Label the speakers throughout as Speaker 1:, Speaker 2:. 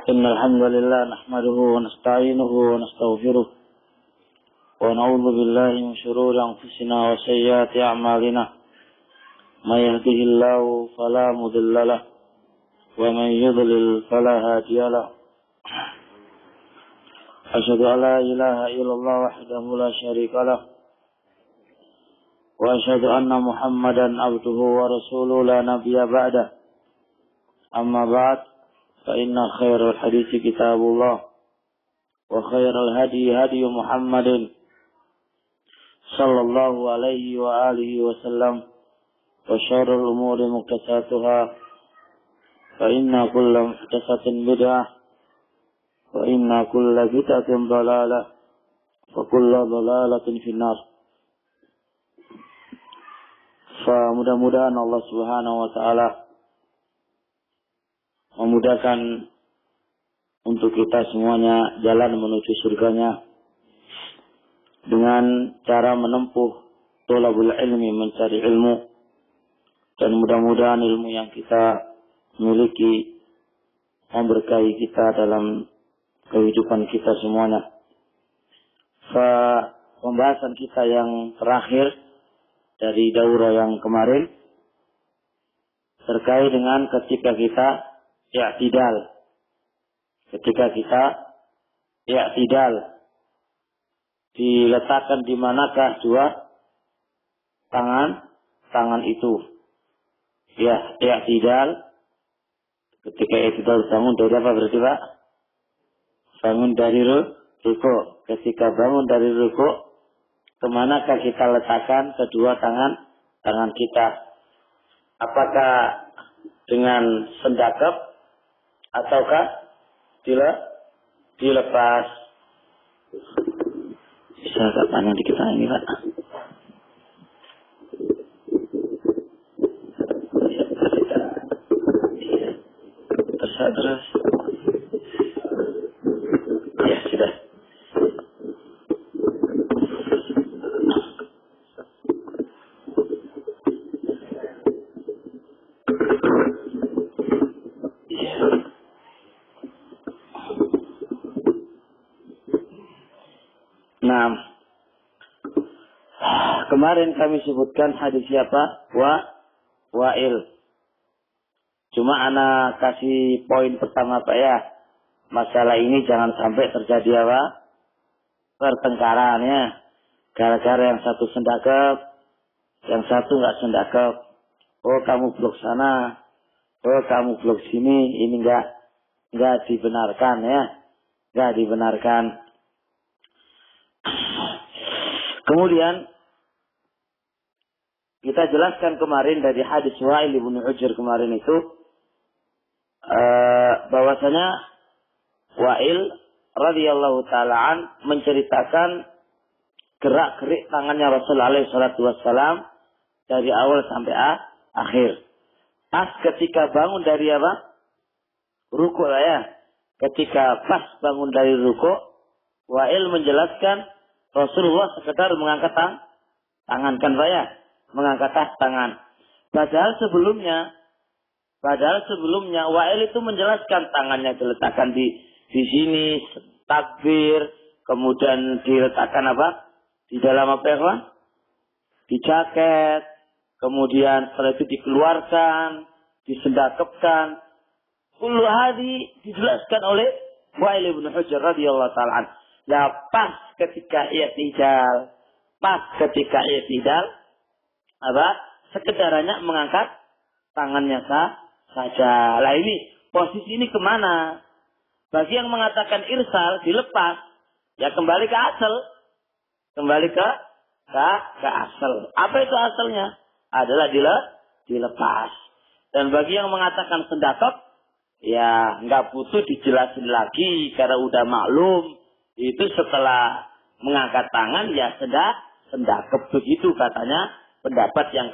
Speaker 1: إن الحمد لله نحمده ونستعينه ونستغفره ونعوذ بالله من شرور أنفسنا وسيئات أعمالنا من يهده الله فلا مضل له ومن يضلل فلا هادي له أشهد أن لا إله إلا الله وحده لا شريك له وأشهد أن محمدا عبده ورسوله لا نبي بعده أما بعد فإن خير الحديث كتاب الله وخير الهدي هدي محمد صلى الله عليه وآله وسلم وشر الأمور محدثاتها فإن كل محدثة بدعة وإن كل بدعة ضلالة وكل ضلالة في النار. Mudah-mudahan Allah Subhanahu wa taala memudahkan untuk kita semuanya jalan menuju surganya dengan cara menempuh thalabul ilmi, mencari ilmu, dan mudah-mudahan ilmu yang kita miliki memberkahi kita dalam kehidupan kita semuanya. Pembahasan kita yang terakhir dari daurah yang kemarin terkait dengan ketika kita i'tidal. Ketika kita i'tidal, diletakkan di manakah dua tangan itu? Ya, i'tidal. Ketika i'tidal bangun dari apa berarti Pak? Bangun dari ruku. Ketika bangun dari ruku, kemanakah kita letakkan kedua tangan kita? Apakah dengan sendakap ataukah dilepas? Bisa agak panjang dikit ini Pak. Terus. Ya sudah. Nah, kemarin kami sebutkan hadis siapa? Wa'il. Cuma ana kasih poin pertama Pak ya. Masalah ini jangan sampai terjadi apa? Pertengkaran ya. Gara-gara yang satu sendakap, yang satu nggak sendakap. Oh kamu blok sana, oh kamu blok sini. Ini nggak dibenarkan ya, nggak dibenarkan. Kemudian kita jelaskan kemarin dari hadis Wa'il ibn Hujr kemarin itu bahwasanya Wa'il radhiyallahu ta'ala menceritakan gerak-gerik tangannya Rasulullah alaihi salatu wassalam dari awal sampai akhir. Pas ketika bangun dari apa? Ruku lah ya. Ketika pas bangun dari ruku, Wa'il menjelaskan Rasulullah sekedar mengangkat tangan kan Pak ya? Mengangkat tangan. Padahal sebelumnya Wa'il itu menjelaskan tangannya diletakkan di sini, takbir, kemudian diletakkan apa? Di dalam apa ya Pak? Di jaket, kemudian setelah itu dikeluarkan, disendakepkan. Kullu hadi dijelaskan oleh Wa'il ibn Hujr radhiyallahu ta'ala anhu. Nah, pas ketika i'tidal, apa? Sekedarnya mengangkat tangannya saja. Lah ini posisi ini kemana? Bagi yang mengatakan irsal dilepas, ya kembali ke asal, kembali ke asal. Apa itu asalnya? Adalah dilepas. Dan bagi yang mengatakan sendakap, ya nggak butuh dijelasin lagi karena udah maklum. Itu setelah mengangkat tangan ya sendakap begitu katanya pendapat yang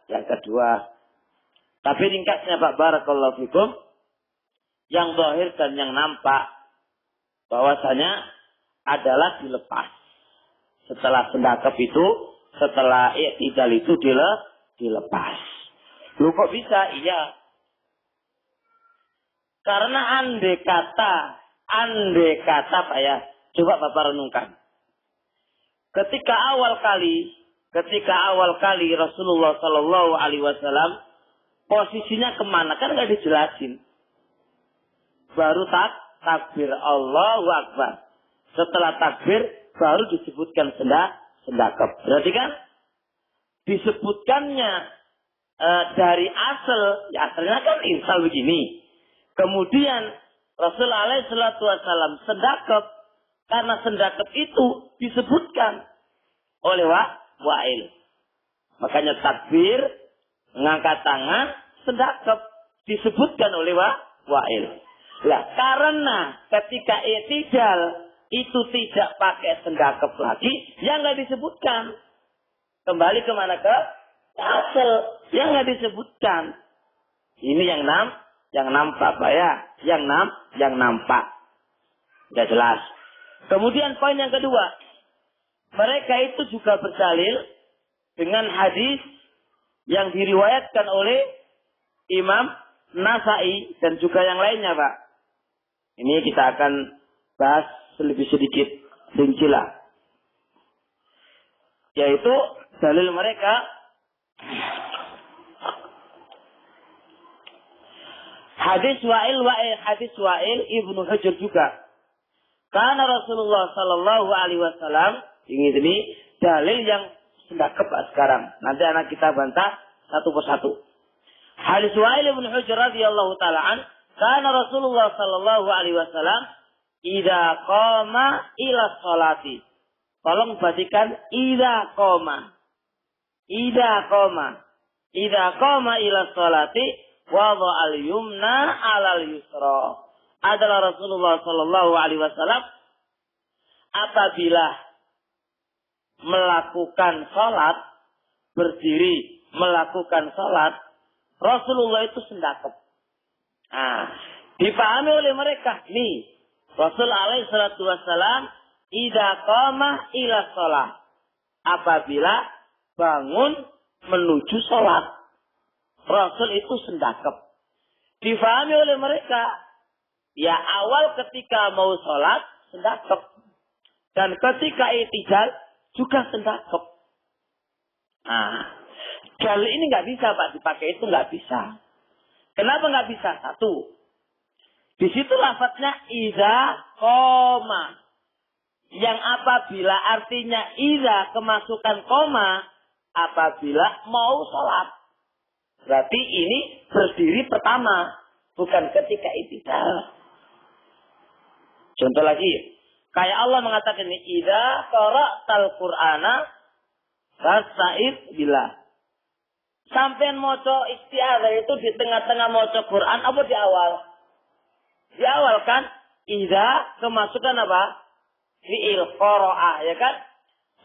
Speaker 1: kedua. Tapi ringkasnya Pak barakallahu fikum, yang zahir dan yang nampak bahwasanya adalah dilepas. Setelah sendakap itu, setelah i'tidal itu dilepas. Lu kok bisa? Iya. Karena andai kata Pak ya, coba Bapak renungkan. Ketika awal kali Rasulullah Shallallahu Alaihi Wasallam posisinya kemana kan nggak dijelasin. Baru takbir Allahu Akbar. Setelah takbir baru disebutkan sendakep. Berarti kan disebutkannya dari asal, ya asalnya kan irsal begini. Kemudian Rasul alaihi salatu wasallam sendakep, karena sendakep itu disebutkan oleh Wa'il. Makanya takbir, mengangkat tangan, sendakep disebutkan oleh Wa'il. Lah karena ketika i'tidal itu tidak pakai sendakep lagi, yang nggak disebutkan. Kembali kemana ke asal, yang nggak disebutkan. Ini yang nampak Pak ya, yang nampak. Sudah jelas. Kemudian poin yang kedua, mereka itu juga berdalil dengan hadis yang diriwayatkan oleh Imam Nasai dan juga yang lainnya Pak. Ini kita akan bahas lebih sedikit rincilah. Yaitu dalil mereka hadis Wa'il Ibnu Hujr juga. Karena Rasulullah Sallallahu Alaihi Wasallam ini dalil yang sendakep sekarang. Nanti anak kita bantah satu persatu. Hadis Wa'il Ibnu Hujr radhiyallahu taala karena Rasulullah Sallallahu Alaihi Wasallam idza qama ila sholati. Tolong perhatikan idza qama ila sholati wada al-yumna 'alal yusra. Adalah Rasulullah Sallallahu Alaihi Wasallam apabila melakukan salat, berdiri melakukan salat, Rasulullah itu sendakep. Dipahami oleh mereka. Nih, Rasul alaihi salatu wassalam idza qama ila shalah. Apabila bangun menuju salat, Rasul itu sendakep. Difahami oleh mereka. Ya awal ketika mau salat sendakep. Dan ketika i'tidal juga sendakep. Dalil ini nggak bisa Pak dipakai, itu nggak bisa. Kenapa nggak bisa? Satu, di situ lafadznya idza qoma, yang apabila artinya idza kemasukan koma apabila mau sholat. Berarti ini berdiri pertama, bukan ketika i'tidal. Contoh lagi, kayak Allah mengatakan ini idza qara'tal qur'ana fasta'id billah. Sampean moco isti'adzah itu di tengah-tengah moco Quran apa di awal? Di awal kan? Idza kemasukan apa? Fi'il qara'a, ya kan?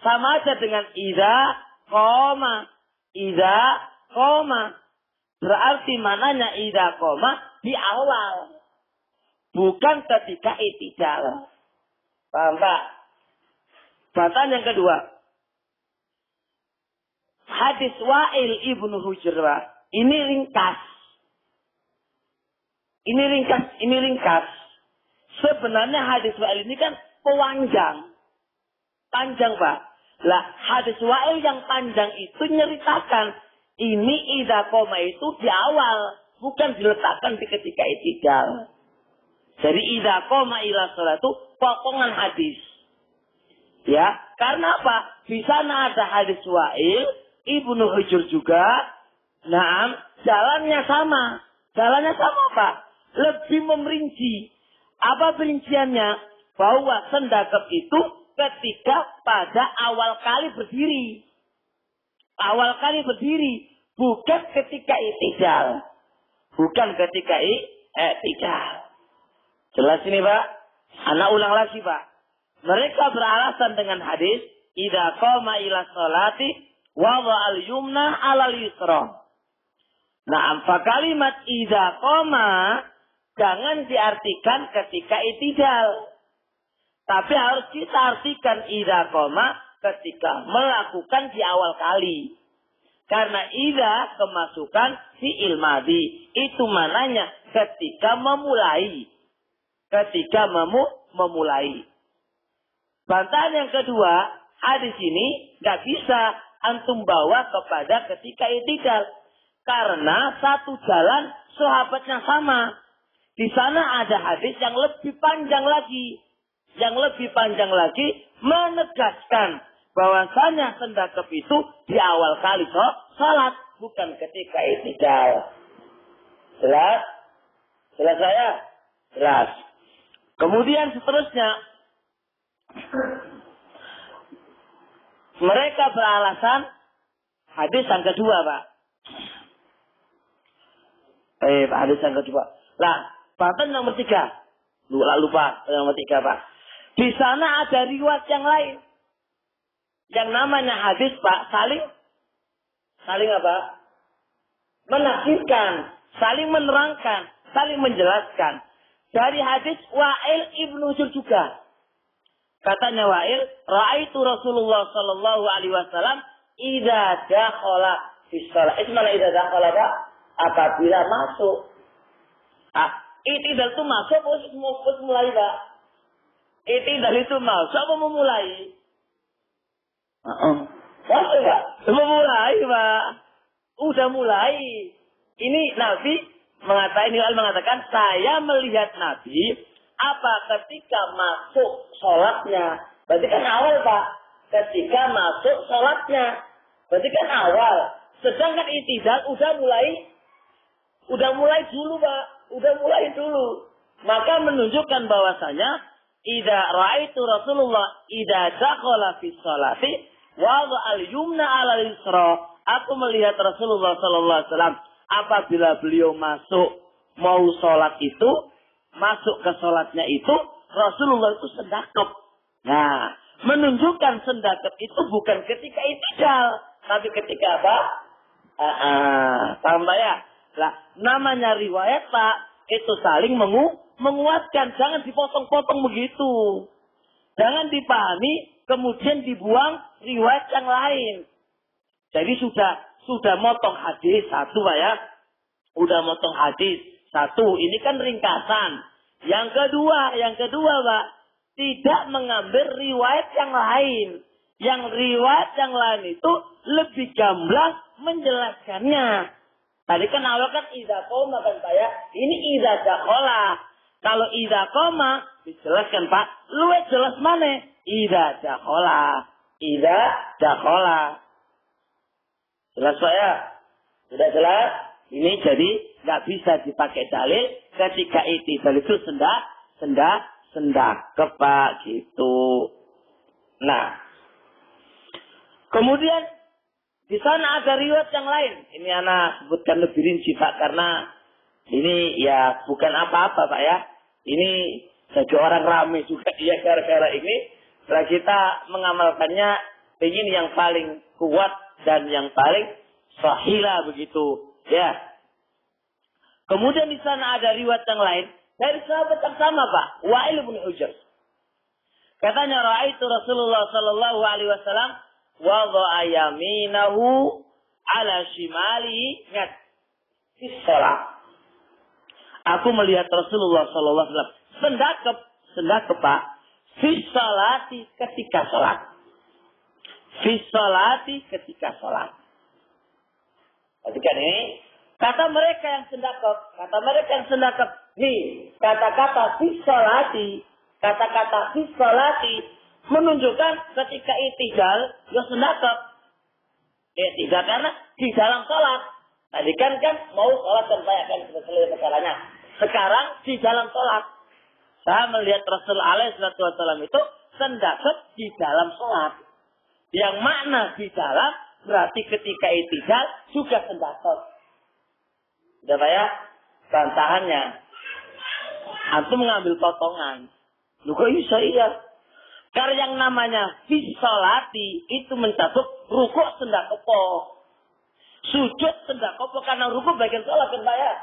Speaker 1: Sama aja dengan idza qoma. Idza qoma. Berarti mananya idza qoma di awal. Bukan ketika i'tidal. Paham Pak? Bacaan yang kedua. Hadis Wa'il Ibnu Hujr. Ini ringkas. Ini ringkas. Sebenarnya hadis Wa'il ini kan panjang Pak. Lah hadis Wa'il yang panjang itu nyeritakan ini idza qoma itu di awal, bukan diletakkan di ketika i'tidal. Jadi idza qoma ila shalah itu potongan hadis. Ya, karena apa? Di sana ada hadis Wa'il Ibnu Hujr juga. Nah, jalannya sama. Jalannya sama Pak. Lebih memerinci. Apa perinciannya? Bahwa sendakep itu ketika pada awal kali berdiri. Awal kali berdiri. Bukan ketika i'tidal. Bukan ketika i'tidal. Jelas ini Pak? Anak ulang lagi Pak. Mereka beralasan dengan hadis idza qama ila sholati wada al-yumna 'alal yusra. Nah, kalimat idza qama jangan diartikan ketika i'tidal. Tapi harus kita artikan idza qama ketika melakukan di awal kali. Karena idza kemasukan fi'il madhi. Itu mananya ketika memulai. Ketika memulai. Bantahan yang kedua, hadis ini nggak bisa antum bawa kepada ketika i'tidal. Karena satu jalan sahabatnya sama. Di sana ada hadis yang lebih panjang lagi. Yang lebih panjang lagi menegaskan bahwasanya sendakep itu di awal kali salat, bukan ketika i'tidal. Jelas? Jelas saya? Jelas. Kemudian seterusnya, mereka beralasan hadis yang kedua, Pak. Hadis yang kedua. Nah, paten nomor 3. Lupa nomor 3, Pak. Di sana ada riwayat yang lain. Yang namanya hadis, Pak, saling apa? Menafsirkan, saling menerangkan, saling menjelaskan. Dari hadis Wa'il ibnu Hujr juga. Katanya Wa'il, ra'aitu Rasulullah sallallahu alaihi wasallam idza dakhala fi shalah. Ismana idza dakhala, Pak? Apabila masuk. I'tidal itu masuk atau mulai, Pak? I'tidal itu masuk apa memulai? Masuk, Pak. Memulai, Pak. Udah mulai. Ini Nabi mengatakan, saya melihat Nabi apa ketika masuk sholatnya. Berarti kan awal, Pak. Ketika masuk sholatnya. Berarti kan awal. Sedangkan i'tidal udah mulai dulu, Pak. Udah mulai dulu. Maka menunjukkan bahwasanya idza ra'aitu Rasulullah idza dakhala fi sholati wa al-yumna 'ala al-yusra. Aku melihat Rasulullah sallallahu alaihi wasallam apabila beliau mau sholat itu, masuk ke sholatnya itu, Rasulullah itu sendakep. Nah, menunjukkan sendakep itu bukan ketika i'tidal, tapi ketika apa? Paham ya? Lah, namanya riwayat, Pak, itu saling menguatkan. Jangan dipotong-potong begitu. Jangan dipahami, kemudian dibuang riwayat yang lain. Jadi sudah motong hadis satu, Pak ya. Udah motong hadis satu. Ini kan ringkasan. Yang kedua, Pak, tidak mengambil riwayat yang lain. Yang riwayat yang lain itu lebih gamblang menjelaskannya. Tadi kan awal kan idza qoma kan, Pak ya. Ini idza dakhala. Kalau idza qoma dijelaskan, Pak. Luwih jelas mana? Idza dakhala. Idza dakhala. Jelas, Pak ya? Sudah jelas? Ini jadi nggak bisa dipakai dalil ketika i'tidal itu sendakep, Pak, gitu. Nah, kemudian di sana ada riwayat yang lain. Ini anak sebutkan lebih rinci, Pak, karena ini ya bukan apa-apa, Pak ya. Ini jadi orang ramai juga ya gara-gara ini. Setelah kita mengamalkannya, ingin yang paling kuat dan yang paling sahih begitu, ya. Kemudian di sana ada riwayat yang lain dari sahabat yang sama, Pak, Wa'il bin Hujr. Katanya ra'aitu Rasulullah sallallahu alaihi wasallam wada'a yaminahu ala shimali fi shalah. Aku melihat Rasulullah sallallahu alaihi wasallam sendakep, Pak, fi sholati ketika salat. Fi sholati ketika salat. Perhatikan ini, kata mereka yang sendakep, nih, kata-kata fi sholati menunjukkan ketika i'tidal ya sendakep. I'tidal karena di dalam sholat. Tadi kan mau sholat dan bayangkan selesai masalahnya. Sekarang di dalam sholat. Saya melihat Rasul alaihi wasallam itu sendakep di dalam sholat. Yang makna di dalam berarti ketika i'tidal juga sendakep. Sudah, Pak ya? Bantahannya. Antum mengambil potongan. Lu kok bisa iya? Karena yang namanya fi sholati itu mencakup rukuk sendakopo. Sujud sendakopo karena rukuk bagian sholat, kan, Pak ya?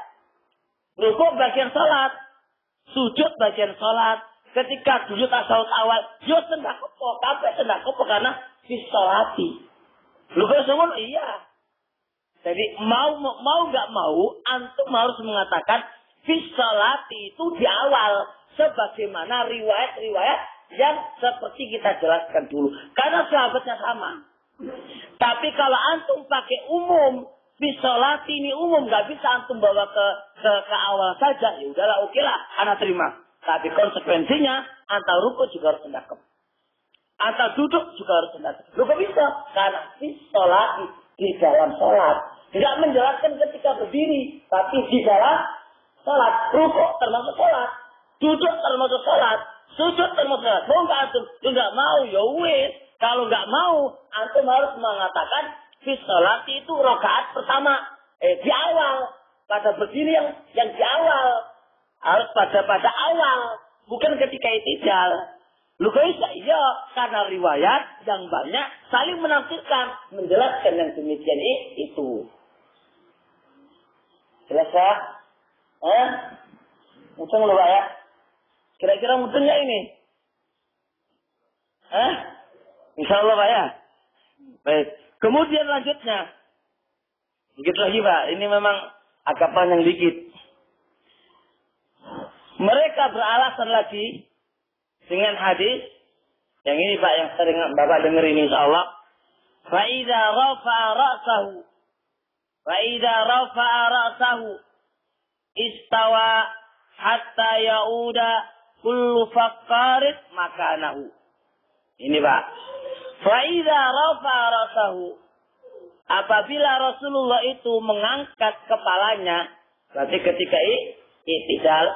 Speaker 1: Rukuk bagian sholat. Sujud bagian sholat. Ketika sujud tasawuf awal, yo sendakopo. Kabeh sendakopo karena fi sholati. Lu kok semua iya. Jadi mau nggak mau, antum harus mengatakan fis sholati itu di awal, sebagaimana riwayat-riwayat yang seperti kita jelaskan dulu. Karena sahabatnya sama. Tapi kalau antum pakai umum, fis sholati ini umum, nggak bisa antum bawa ke awal saja. Ya udahlah, oke lah, anak terima. Tapi konsekuensinya, antar rukuk juga harus mendakep. Antar duduk juga harus mendakep. Lu kok bisa? Karena fis sholati di dalam sholat. Tidak menjelaskan ketika berdiri, tapi di dalam sholat. Rukuk termasuk sholat. Duduk termasuk sholat. Sujud termasuk sholat. Mau nggak antum? Nggak mau, ya wis. Kalau nggak mau, antum harus mengatakan fi sholat itu rakaat pertama. Di awal. Pada berdiri yang di awal. Harus pada awal. Bukan ketika itidal. Lu kok bisa? Iya. Karena riwayat yang banyak saling menafsirkan. Menjelaskan yang demikian itu. Jelas ya? Mutung lu Pak ya? Kira-kira mutung nggak ini? Insya Allah Pak ya? Baik. Kemudian lanjutnya. Begitu lagi Pak. Ini memang agak panjang dikit. Mereka beralasan lagi dengan hadis. Yang ini Pak yang sering Bapak dengar ini insya Allah. Fa'idha rafa'a ra'sahu. Fa'idha rafa'a ra'sahu. Istawa hatta ya'uda kullu faqarit makanahu. Ini Pak. Fa'idha rafa'a ra'sahu. Apabila Rasulullah itu mengangkat kepalanya. Berarti ketika i'tidal.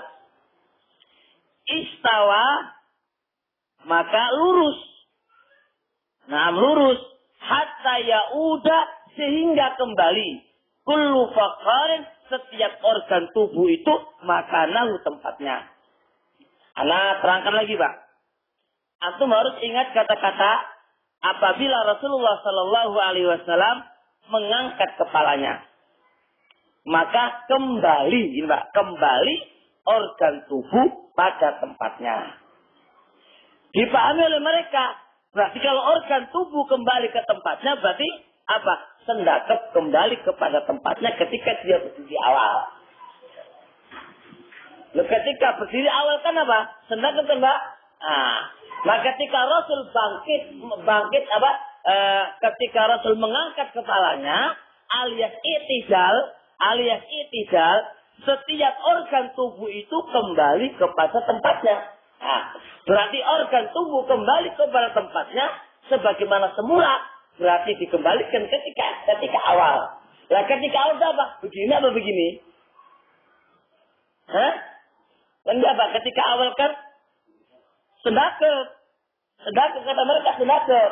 Speaker 1: Istawa. Maka lurus. Nah lurus. Hatta ya'uda sehingga kembali. Kullu faqarin setiap organ tubuh itu makanahu tempatnya. Ana terangkan lagi Pak. Antum harus ingat kata-kata apabila Rasulullah Sallallahu Alaihi Wasallam mengangkat kepalanya. Maka kembali, ini Pak, kembali organ tubuh pada tempatnya. Dipahami oleh mereka. Berarti kalau organ tubuh kembali ke tempatnya berarti apa? Sendakep kembali kepada tempatnya ketika dia berdiri awal. Ketika berdiri awal kan apa? Sendakep kan Pak? Nah ketika Rasul bangkit apa? Ketika Rasul mengangkat kepalanya alias itidal, setiap organ tubuh itu kembali kepada tempatnya. Nah, berarti organ tubuh kembali kepada tempatnya sebagaimana semula, berarti dikembalikan ketika awal. Lah ketika awal apa? Begini apa begini? Enggak Pak, ketika awal kan sendakep kata mereka sendakep.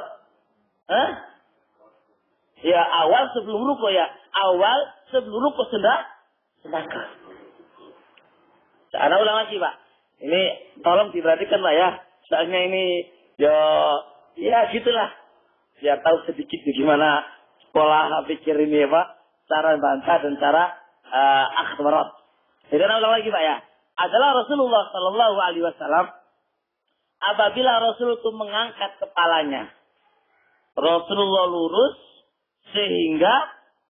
Speaker 1: Ya awal sebelum ruko ya. Awal sebelum ruko sendakep. Ada ulang lagi Pak. Ini tolong diperhatikan Pak ya. Soalnya ini ya gitulah. Ya tahu sedikit bagaimana sekolah pikir ini ya Pak. Cara bantah dan cara akhbarat. Jadi ulang lagi Pak ya. Adalah Rasulullah Sallallahu Alaihi Wasallam apabila Rasul itu mengangkat kepalanya, Rasulullah lurus sehingga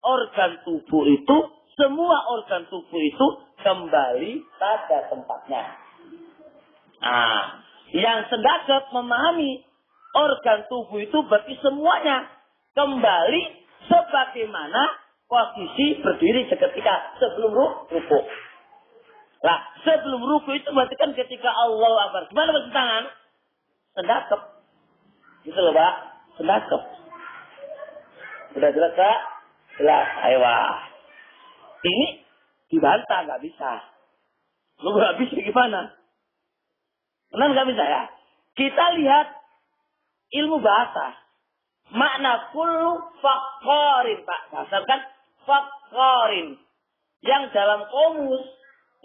Speaker 1: organ tubuh itu, semua organ tubuh itu kembali pada tempatnya. Nah, yang sedekap memahami organ tubuh itu berarti semuanya kembali sebagaimana posisi berdiri seketika sebelum ruku. Lah, sebelum ruku itu berarti kan ketika Allahu Akbar. Gimana bagi tangan? Sedekap. Gitu loh, Pak. Sedekap. Sudah jelas, Pak? Jelas. Ayo, Pak. Ini dibantah, nggak bisa. Lu nggak bisa gimana? Kenapa nggak bisa ya? Kita lihat ilmu bahasa. Makna kullu faqarin, Pak. Dasar kan faqarin. Yang dalam komus,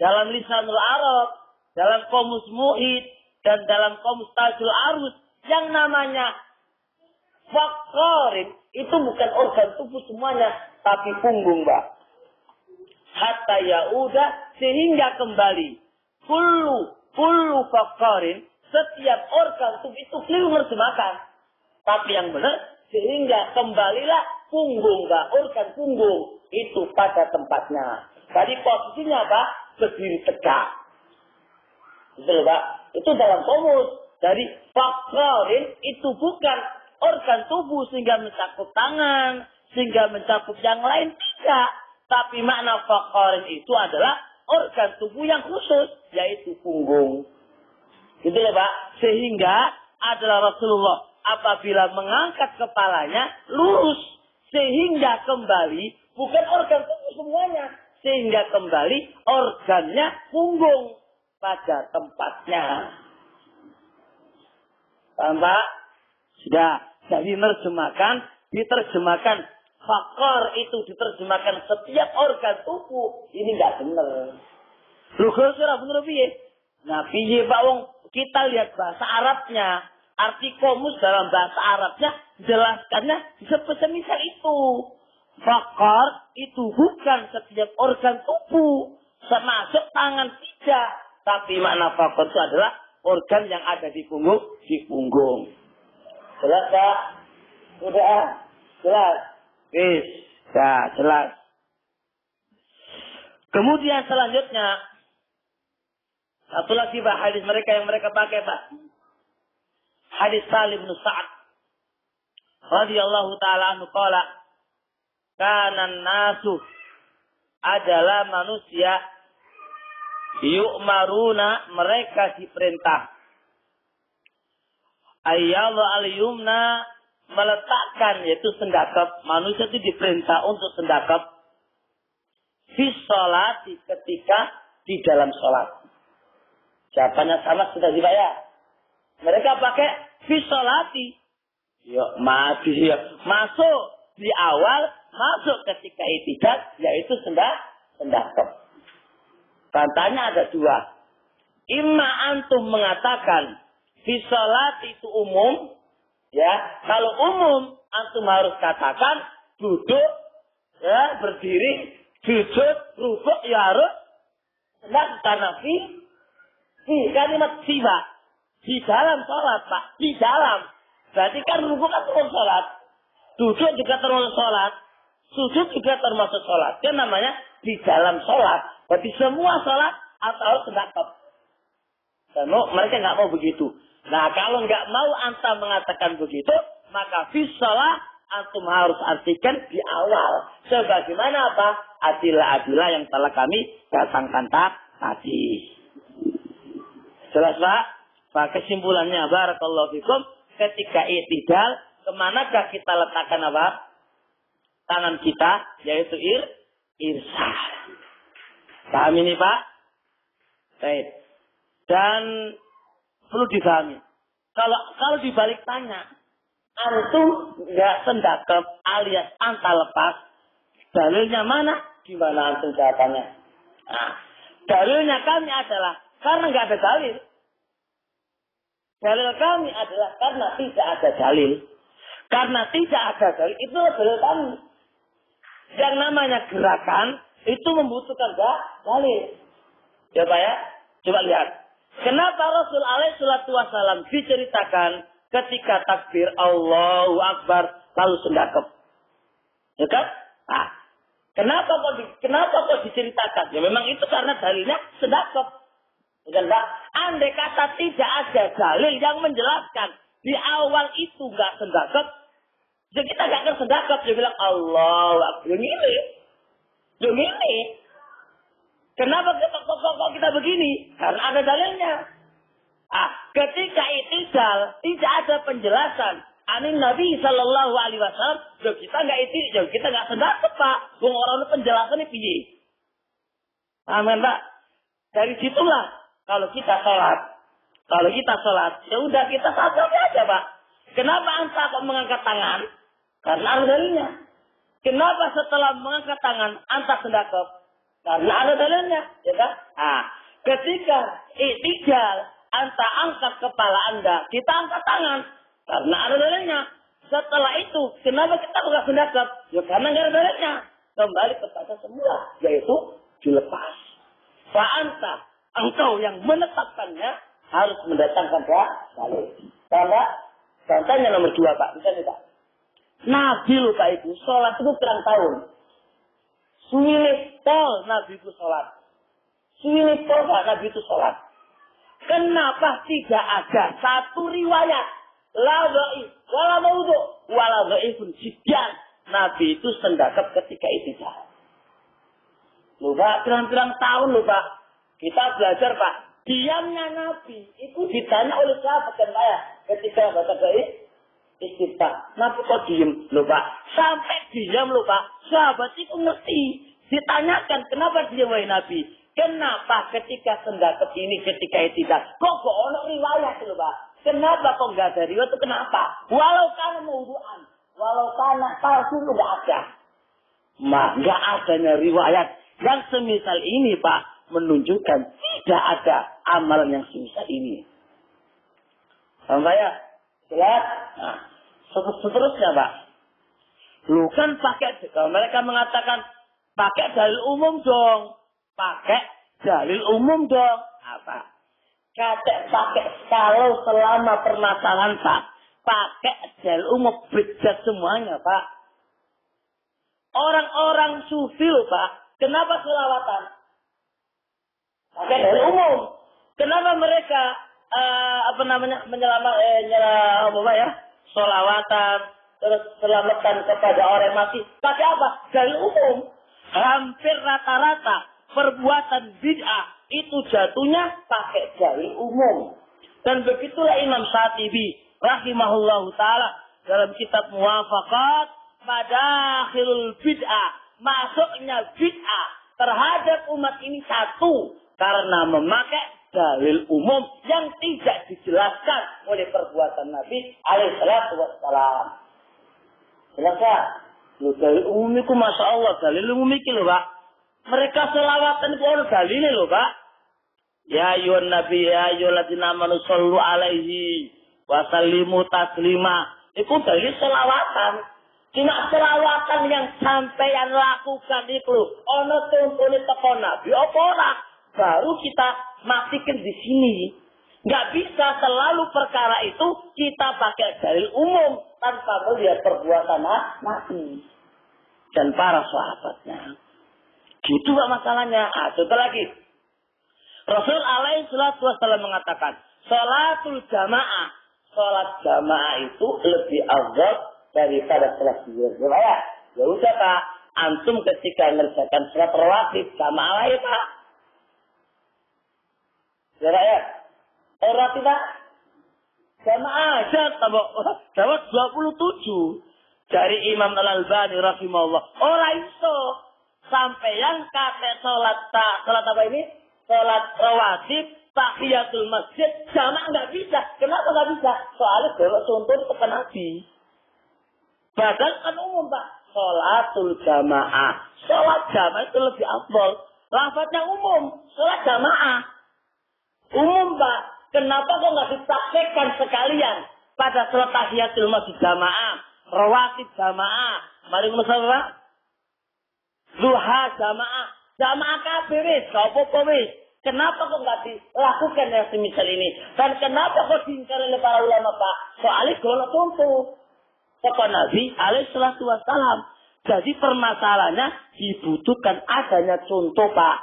Speaker 1: dalam lisanul Arab, dalam komus muhid, dan dalam komus tajul arus, yang namanya faqarin itu bukan organ tubuh semuanya, tapi punggung, Pak. Hatta yaudah sehingga kembali. Kullu faqarin, setiap organ tubuh itu keliru menerjemahkan. Tapi yang benar, sehingga kembalilah punggung, Pak. Organ punggung. itu pada tempatnya. Jadi posisinya apa? Berdiri tegak. Betul Pak? Itu dalam komus. Jadi faqarin itu bukan organ tubuh sehingga mencakup tangan, sehingga mencakup yang lain, tidak. Tapi makna faqarin itu adalah organ tubuh yang khusus, yaitu punggung. Gitu ya Pak? Sehingga adalah Rasulullah apabila mengangkat kepalanya lurus. Sehingga kembali, bukan organ tubuh semuanya. Sehingga kembali organnya punggung pada tempatnya. Paham Pak? Sudah. Jadi diterjemahkan fakor itu diterjemahkan setiap organ tubuh. Ini nggak benar. Lu kira bener piye? Nah, piye Pak wong kita lihat bahasa Arabnya, arti komus dalam bahasa Arabnya jelaskannya semisal itu. Fakor itu bukan setiap organ tubuh, termasuk tangan tidak. Tapi makna fakor itu adalah organ yang ada di punggung. Jelas Pak? Sudah? Jelas? Wis, ya jelas. Kemudian selanjutnya, satu lagi Pak, hadis mereka yang mereka pakai Pak. Hadis Salim bin Sa'ad radhiyallahu ta'ala anhu qala, kanan nasu adalah manusia yu'maruna, mereka diperintah ayyadha al-yumna, meletakkan, yaitu sendakap. Manusia itu diperintah untuk sendakap fi sholati, ketika di dalam sholat. Jawabannya sama sudah dibayar. Mereka pakai fi sholati. Yuk, masuk di awal, masuk ketika i'tidal, yaitu sendakap. Bantahnya ada dua. Imma antum mengatakan fi sholat itu umum, ya. Kalau umum, antum harus katakan duduk, ya, berdiri, sujud, rukuk, ya harus sendak, karena fi kalimat fi Pak. Di dalam sholat Pak, di dalam. Berarti kan rukuk kan termasuk sholat, duduk juga termasuk sholat, sujud juga termasuk sholat. Itu namanya di dalam sholat. Berarti semua sholat atau harus sendakap. Dan mereka nggak mau begitu. Nah, kalau nggak mau antum mengatakan begitu, maka fi sholat antum harus artikan di awal. Sebagaimana apa? Adilah-adilah yang telah kami datangkan tadi. Jelas Pak? Pak, kesimpulannya barakallahu fikum, ketika i'tidal, kemanakah kita letakkan apa? Tangan kita, yaitu irsal. Paham ini Pak? Baik. Dan perlu dipahami. Kalau dibalik tanya, antum nggak sendakap alias anta lepas, dalilnya mana? Di mana antum jawabannya? Nah, dalilnya kami adalah karena nggak ada dalil. Dalil kami adalah karena tidak ada dalil. Karena tidak ada dalil, itu dalil kami. Yang namanya gerakan itu membutuhkan dalil. Coba ya, coba lihat. Kenapa Rasul alaihi salatu wasallam diceritakan ketika takbir Allahu Akbar lalu sendakap? Ya kan? Nah, kenapa kok diceritakan? Ya memang itu karena dalilnya sendakap. Bukan Pak? Andai kata tidak ada dalil yang menjelaskan di awal itu nggak sendakap, jadi kita nggak akan sendakap. Dia bilang Allahu Akbar. Yang ini. Kenapa kok kita begini? Karena ada dalilnya. Ketika i'tidal tidak ada penjelasan anin Nabi Sallallahu Alaihi Wasallam, kita nggak sendakap Pak. Wong orang penjelasannya piye? Amin Pak. Dari situlah kalau kita sholat, ya udah kita sabar aja Pak. Kenapa anta kok mengangkat tangan? Karena ada dalilnya. Kenapa setelah mengangkat tangan anta sendakap? Karena ada dalilnya, ya kan? Ketika i'tidal anta angkat kepala anda, kita angkat tangan karena ada dalilnya. Setelah itu, kenapa kita bukan sendakap? Ya karena nggak ada dalilnya. Kembali kepada semula, yaitu dilepas. Fa'anta, engkau yang menetapkannya harus mendatangkan dalil. Karena contohnya nomor 2 Pak, bisa nih Pak. Nabi lupa itu sholat itu pirang tahun. Suwile pol Nabi itu sholat. Suwile pol Nabi itu sholat. Kenapa tidak ada satu riwayat la dhaif wala maudhu wala dhaifun jiddan Nabi itu sendakap ketika itidal. Loh Pak, pirang-pirang tahun loh Pak. Kita belajar Pak. Diamnya Nabi itu ditanya oleh sahabat kan Pak ya. Ketika baca doa istiftah. Nabi kok diem loh Pak. Sampai diam loh Pak. Sahabat itu ngerti. Ditanyakan kenapa diam wahai Nabi. Kenapa ketika sendakap ini ketika itidal. Kok ono riwayat loh Pak. Kenapa kok nggak ada riwayat itu kenapa? Walau karena maudu'an. Walau karena palsu itu nggak ada. Nggak adanya riwayat yang semisal ini Pak menunjukkan tidak ada amalan yang semisal ini. Sampai ya, jelas. Nah, seterusnya Pak. Lu kan pakai kalau mereka mengatakan pakai dalil umum dong, pakai dalil umum dong. Apa? Pakai kalau selama permasalahan Pak. Pakai dalil umum bejat semuanya Pak. Orang-orang sufi loh Pak. Kenapa selawatan? Pakai dalil umum. Kenapa mereka selawatan terus selamatkan kepada orang yang mati? Pakai apa? Dalil umum. Hampir rata-rata perbuatan bid'ah itu jatuhnya pakai dalil umum. Dan begitulah Imam Syatibi rahimahullahu taala dalam kitab Muwafaqat Madakhilul Bid'ah, masuknya bid'ah terhadap umat ini satu karena memakai dalil umum yang tidak dijelaskan oleh perbuatan Nabi alaihi salatu wassalam. Jelas ya? Dalil umum itu Masya Allah, dalil umum itu loh Pak. Mereka selawatan itu orang dalilnya loh Pak. Ya ayyuhan nabi ya ayyuhalladzina amanu shallu alaihi wa sallimu taslima. Itu dalil selawatan. Cuma selawatan yang sampeyan lakukan itu ono tuntune teko Nabi apa ora? Baru kita matikan di sini. Nggak bisa selalu perkara itu kita pakai dalil umum tanpa melihat perbuatan Nabi dan para sahabatnya. Gitu Pak masalahnya. Contoh lagi. Rasul alaihi salatu wassalam mengatakan, salatul jamaah. Salat jamaah itu lebih afdal daripada salat sendiri. Ya udah Pak, antum ketika mengerjakan salat rawatib jamaah aja Pak. Ya. Orang tidak jamaah aja dapat 27 dari Imam Al-Albani rahimahullah. Orang iso sampai yang kata salat apa ini? Salat rawatib, tahiyatul masjid, jamaah nggak bisa. Kenapa nggak bisa? Soalnya belok contoh ke Nabi. Padahal kan umum Pak. Salatul jamaah. Salat jamaah itu lebih afdal. Lafadznya umum. Salat jamaah. Umum Pak. Kenapa kok nggak dipraktekkan sekalian pada salat tahiyatul masjid jamaah, rawatib jamaah, mari masalah Pak. Duha jamaah, jamaah kabeh wis, apa wis. Kenapa kok nggak dilakukan yang semisal ini? Dan kenapa kok diingkar oleh para ulama Pak? Soalnya kalau contoh kepada Nabi alaihi salatu wassalam. Jadi permasalahannya dibutuhkan adanya contoh Pak.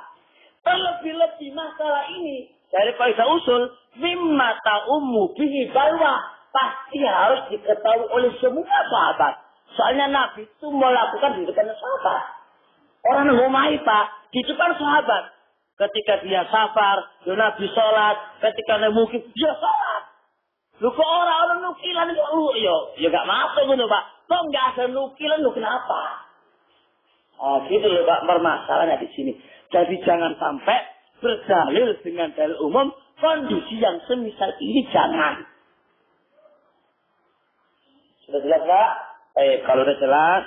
Speaker 1: Terlebih-lebih masalah ini dari kaidah usul mimma ta'ummu bihi balwa pasti harus diketahui oleh semua sahabat. Soalnya Nabi itu melakukan di depan sahabat. Orang ngomai Pak, itu kan sahabat. Ketika dia safar, dia Nabi sholat. Ketika dia mungkin, dia sholat. Lu kok orang nukilan itu, ya gak masuk gitu Pak. Kok gak ada nukilan, lu kenapa? Gitu loh Pak, permasalahannya di sini. Jadi jangan sampai berdalil dengan dalil umum, kondisi yang semisal ini jangan. Sudah jelas Pak? Kalau udah jelas,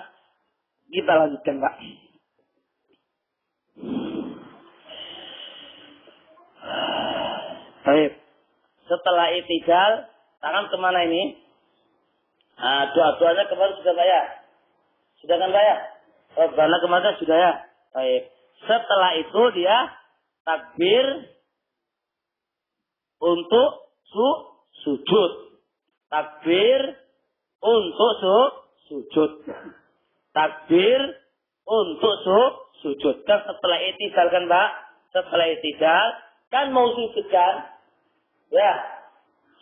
Speaker 1: kita lanjutkan Pak. Baik. Setelah itidal, tangan kemana ini? Doa-doanya kemarin sudah Pak ya? Sudah kan Pak ya? Rabbana kemarin sudah ya? Baik. Setelah itu dia takbir untuk sujud. Takbir untuk sujud. Takbir untuk sujud. Kan setelah i'tidal kan Pak? Setelah i'tidal kan mau sujud kan? Ya,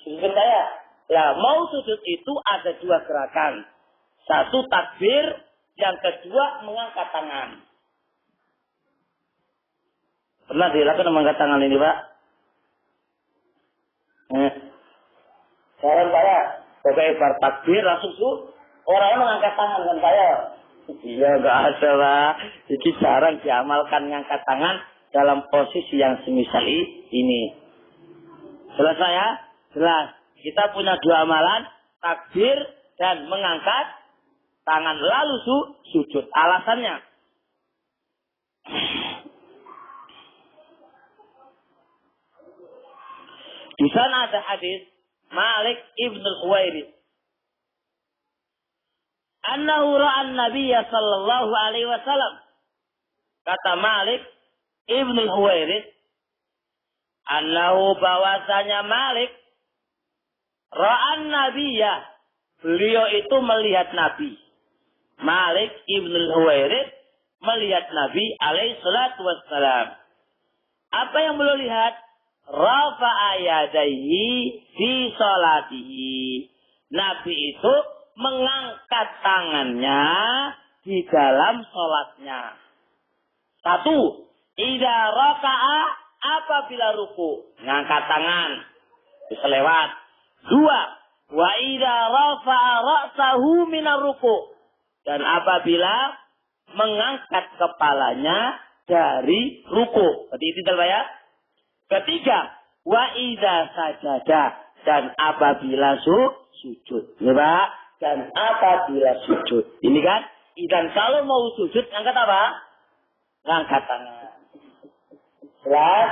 Speaker 1: sujud saya. Lah mau sujud itu ada dua gerakan. Satu takbir, yang kedua mengangkat tangan. Pernah dilakukan mengangkat tangan ini Pak? Saran saya, pakai bar takbir langsung orang mengangkat tangan kan saya. Iya enggak ada Pak. Jadi jarang diamalkan mengangkat tangan dalam posisi yang semisal ini. Jelas saya? Jelas. Kita punya dua amalan, takbir dan mengangkat tangan lalu sujud. Alasannya, di sana ada hadis Malik ibn al-Huwairits. Annahu ra'an Nabiyya sallallahu alaihi wasallam. Kata Malik ibn al-Huwairits, annahu bahwasanya Malik ra'an Nabiyya, beliau itu melihat Nabi. Malik ibn al-Huwairits melihat Nabi alaihi salatu wassalam. Apa yang beliau lihat? Rafa'a yadayhi fi sholatihi. Nabi itu mengangkat tangannya di dalam sholatnya. Satu, idza raka'a, apabila ruku, ngangkat tangan, bisa lewat. Dua, wa idza rafa'a ra'sahu minar ruku, dan apabila mengangkat kepalanya dari ruku. Berarti itu ya. Ketiga, wa idza sajada, dan apabila sujud. Ya Pak? Dan apabila sujud. Ini kan, dan kalau mau sujud, angkat apa? Angkat tangan. Jelas?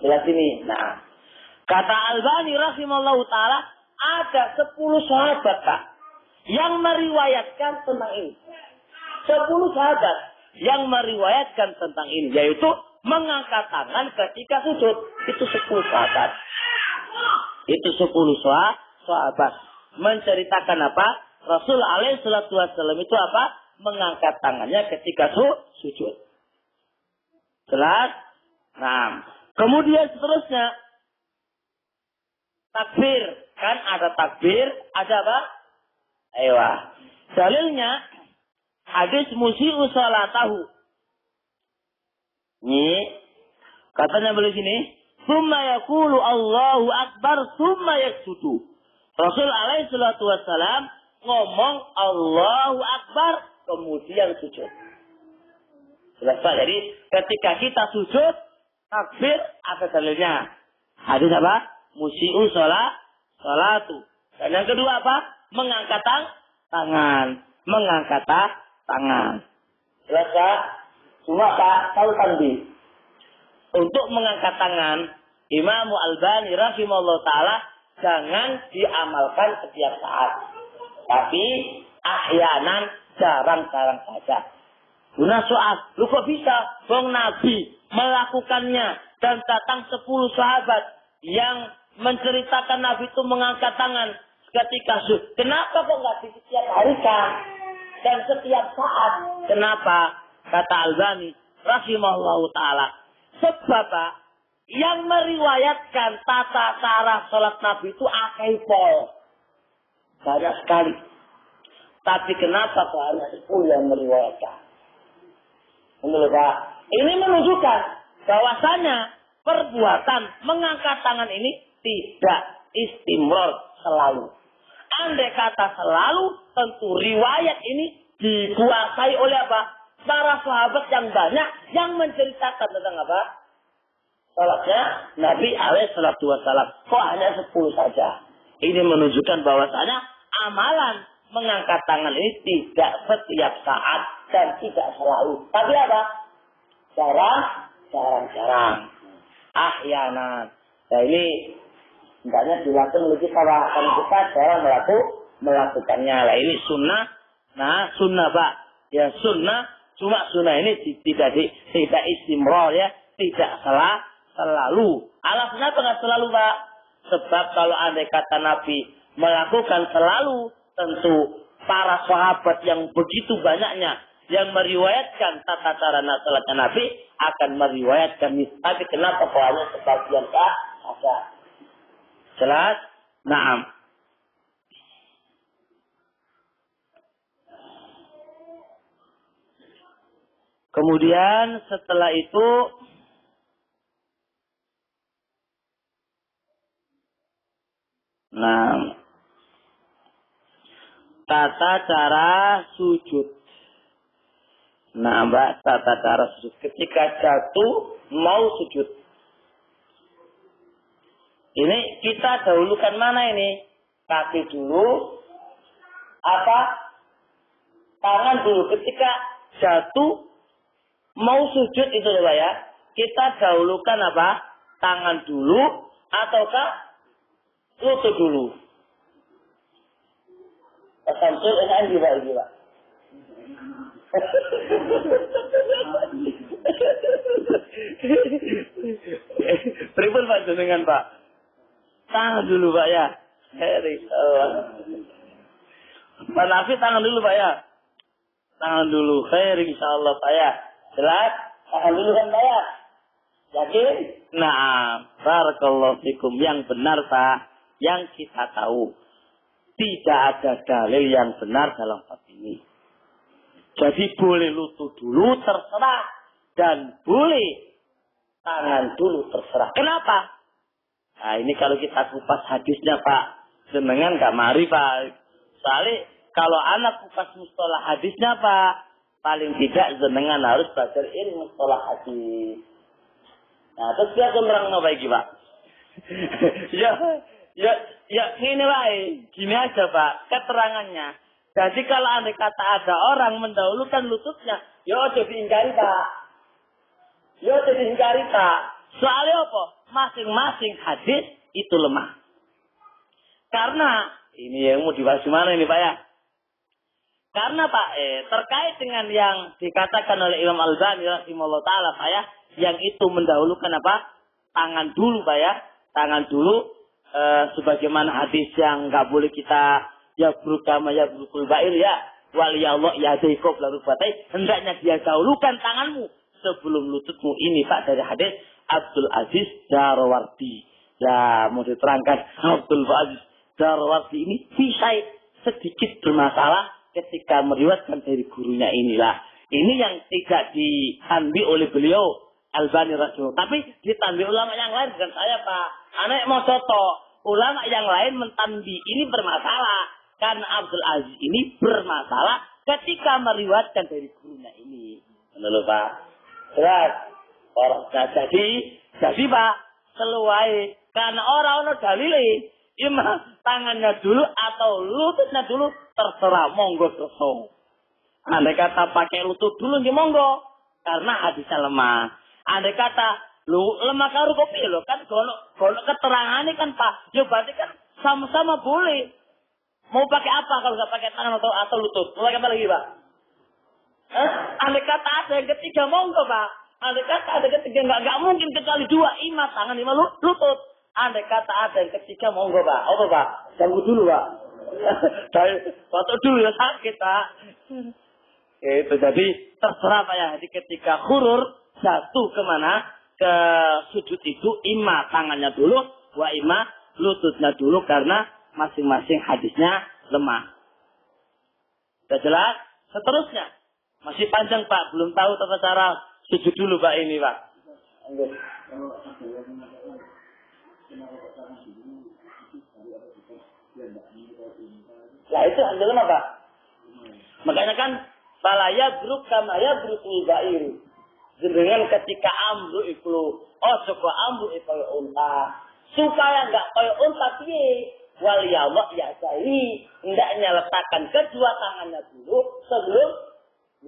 Speaker 1: Jelas ini. Nah, kata Albani rahimallahu ta'ala, ada 10 sahabat Pak, yang meriwayatkan tentang ini. 10 sahabat yang meriwayatkan tentang ini. Yaitu, mengangkat tangan ketika sujud. Itu 10 sahabat. Itu 10 sahabat. Menceritakan apa? Rasul alaihi salatu wassalam itu apa? Mengangkat tangannya ketika sujud. Jelas? Nah, kemudian seterusnya takbir. Kan ada takbir, ada apa? Ayo. Dalilnya hadis musii'u salatahu. Ini katanya beliau sini, summa yaqulu Allahu akbar summa yasjudu. Rasul alaihi salatu wassalam ngomong Allahu akbar kemudian sujud. Jelas Pak? Jadi ketika kita sujud takbir ada dalilnya. Hadis apa? Musii'u salatu. Dan yang kedua apa? Mengangkat tangan. Mengangkat tangan. Jelas Pak? Cuma Pak, tahu tadi. Untuk mengangkat tangan, Imam Al-Albani rahimahullah ta'ala jangan diamalkan setiap saat. Tapi ahyanan jarang-jarang saja. Guna soal, lu kok bisa? Bang Nabi melakukannya dan datang 10 sahabat yang menceritakan Nabi itu mengangkat tangan ketika sujud. Kenapa kok nggak di setiap hari kan? Dan setiap saat? Kenapa? Kata Albani rahimahullahu ta'ala, sebab yang meriwayatkan tata cara sholat Nabi itu akai pol. Banyak sekali. Tapi kenapa kok hanya 10 yang meriwayatkan? Menurut Pak, ini menunjukkan bahwasanya perbuatan mengangkat tangan ini tidak istimror selalu. Andai kata selalu, tentu riwayat ini dikuasai oleh apa? Para sahabat yang banyak yang menceritakan tentang apa? Salatnya Nabi alaihi salatu wassalam. Kok hanya 10 saja? Ini menunjukkan bahwasanya amalan mengangkat tangan ini tidak setiap saat dan tidak selalu. Tapi apa? Jarang-jarang. Ahyanan. Nah ini hendaknya dilakukan oleh kita jarang melakukannya. Nah ini sunnah. Nah sunnah Pak. Ya sunnah. Cuma sunnah ini tidak istimror ya, tidak selalu. Alasannya apa nggak selalu Pak? Sebab kalau andai kata Nabi melakukan selalu, tentu para sahabat yang begitu banyaknya yang meriwayatkan tata cara salatnya Nabi akan meriwayatkan tapi kenapa kok hanya sebagian ada? Jelas? Naam. Kemudian setelah itu tata cara sujud. Nah, Mbak, tata cara sujud. Ketika jatuh mau sujud. Ini kita dahulukan mana ini? Kaki dulu apa? Tangan dulu. Ketika jatuh mau sujud itu Pak ya. Kita dahulukan apa? Tangan dulu ataukah lutut dulu? Samsul ini Pak ini Pak. Pripun Pak jenengan Pak? Tangan dulu Pak ya. Heri Allah. Pak Nafi tangan dulu Pak ya. Tangan dulu. Khair insyaallah Pak ya. Jelas? Tangan dulu kan Pak ya. Yakin? Nah, barakallahu fikum. Yang benar Pak, yang kita tahu tidak ada dalil yang benar dalam bab ini. Jadi boleh lutut dulu terserah dan boleh tangan dulu terserah. Kenapa? Nah ini kalau kita kupas hadisnya Pak, jenengan gak mari Pak. Soalnya kalau anak kupas mustalah hadisnya Pak, paling tidak jenengan harus belajar ilmu mustalah hadis. Nah terus dia menerang apa lagi Pak? ya ini lah, gini aja Pak, keterangannya. Jadi kalau andai kata ada orang mendahulukan lututnya, ya ojo diingkari Pak. Ya ojo diingkari Pak. Soalnya apa? Masing-masing hadis itu lemah. Karena ini yang mau dibahas mana ini Pak ya? Karena Pak terkait dengan yang dikatakan oleh Imam Al-Albani rahimahullah taala Pak ya, yang itu mendahulukan apa? Tangan dulu Pak ya. Tangan dulu sebagaimana hadis yang enggak boleh kita ya berukama ya berukul bail ya waliyallah ya daikob lalu batai, hendaknya dia dahulukan tanganmu sebelum lututmu. Ini Pak dari hadis Abdul Aziz Darawardi. Ya mau diterangkan Abdul Aziz Darawardi ini bisa sedikit bermasalah ketika meriwayatkan dari gurunya inilah. Ini yang tidak ditanbih oleh beliau Albani Rasul, tapi ditanbih ulama yang lain bukan saya Pak. Anak mau contoh ulama yang lain mentanbih ini bermasalah. Karena Abdul Aziz ini bermasalah ketika meriwayatkan dari gurunya ini. Menurut Pak. Jelas. Orang jadi Pak, seluai. Karena orang dalile, imam tangannya dulu atau lututnya dulu terserah monggo terserah. Andai kata pakai lutut dulu nggih monggo, karena hadisnya lemah. Andai kata lemah karo kopi lho kan gono keterangane kan Pak. Ya berarti kan sama-sama boleh. Mau pakai apa kalau nggak pakai tangan atau lutut? Mau pakai apa lagi Pak? Andai kata ada yang ketiga monggo Pak. Andai kata ada yang ketiga nggak mungkin kecuali dua, imam tangan lima lutut. Andai kata ada yang ketiga monggo Pak. Apa Pak? Tunggu dulu Pak. Waktu dulu ya sakit Pak. Itu jadi terserah Pak ya. Jadi ketika khurur jatuh kemana? Ke sujud itu imam tangannya dulu, wa imam lututnya dulu karena masing-masing hadisnya lemah. Sudah jelas? Seterusnya. Masih panjang Pak. Belum tahu tata cara sujud dulu Pak ini Pak. Nah itu ambil lemah Pak. Makanya kan falaya bruk kamaya brukul bairi. Dengan ketika amru iklu. Oh coba amru iklu unta. Supaya enggak kayak unta piye. Waliyallah ya jari. Hendaknya letakkan kedua tangannya dulu sebelum.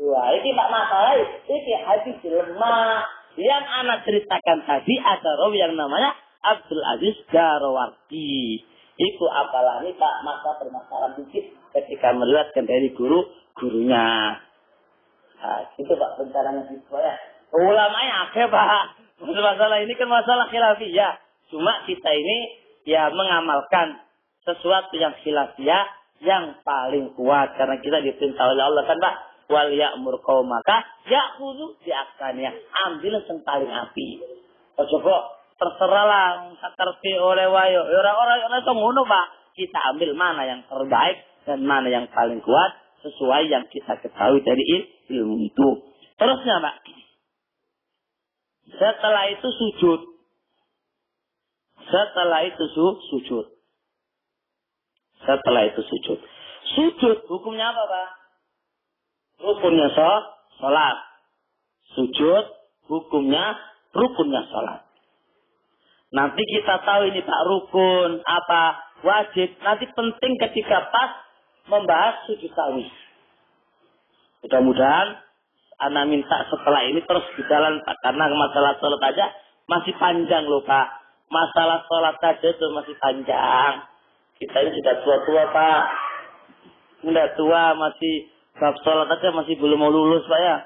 Speaker 1: Wah ini Pak masalah. Ini hadis lemah. Yang anak ceritakan tadi ada rawi yang namanya Abdul Aziz Darawardi. Itu apalagi Pak masa permasalahan dikit ketika meriwayatkan dari gurunya. Nah, itu Pak bencaranya di sekolah. Ulamanya akeh Pak. Masalah ini kan masalah khilafiyah. Cuma kita ini ya mengamalkan sesuatu yang khilafiyah yang paling kuat karena kita diperintah oleh Allah kan Pak. wal ya'mur qaumaka ya'khudhu bi ahsaniha. Ambil sing paling apik. Aja kok terserahlah sakerti oleh wayo. Ora iso ngono, Pak. Kita ambil mana yang terbaik dan mana yang paling kuat sesuai yang kita ketahui dari ilmu itu. Terusnya, Pak. Setelah itu sujud. Setelah itu sujud. Sujud hukumnya apa, Pak? Rukunnya sholat. Sujud hukumnya rukunnya sholat. Nanti kita tahu ini Pak, rukun apa, wajib. Nanti penting ketika pas membahas sujud sahwi. Mudah-mudahan Ana minta setelah ini terus berjalan Pak, karena masalah sholat aja masih panjang loh Pak. Masalah sholat aja itu masih panjang. Kita ini sudah tua-tua Pak. Sudah tua, masih bab sholat aja masih belum mau lulus Pak ya.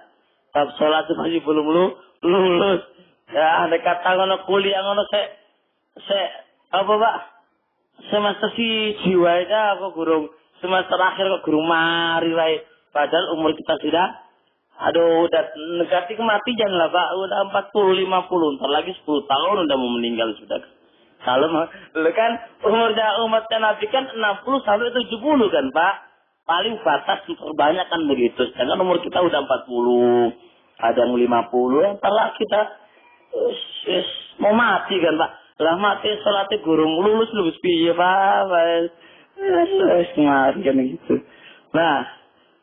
Speaker 1: Bab sholat itu masih belum lulus. Ya, ada kata ngono kuliah ngono apa Pak? Semester si jiwa aja kok gurung. Semester akhir kok gurung mari wae. Padahal umur kita sudah udah negati kematian lah Pak. Udah 40, 50. Ntar lagi 10 tahun udah mau meninggal sudah. Kalau kan umatnya Nabi kan 60 sampai 70 kan Pak. Paling batas terbanyak kan begitu. Sedangkan umur kita udah 40. Ada yang 50. Ntar lagi kita mau mati kan Pak. Lah mati sholatnya gurung lulus piye Pak. Kemarin kan gitu. Nah,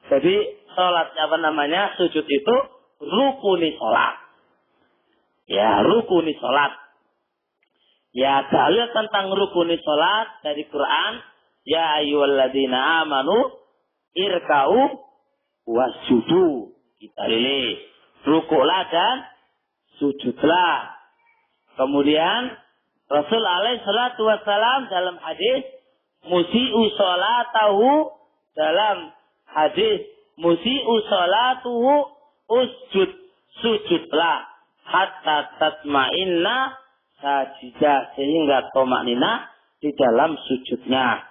Speaker 1: jadi sholatnya apa namanya? Sujud itu rukuni sholat. Ya, rukuni sholat. Ya, dalil tentang rukuni sholat dari Quran. Ya ayyuhalladzina amanu irka'u wasjudu. Kita lihat. Rukuklah dan sujudlah. Kemudian Rasul alaihi salatu wassalam dalam hadis musi'u sholatahu, dalam hadis musi'u sholatuhu usjud, sujudlah hatta tatma'inna sajidah, sehingga tomaknina di dalam sujudnya.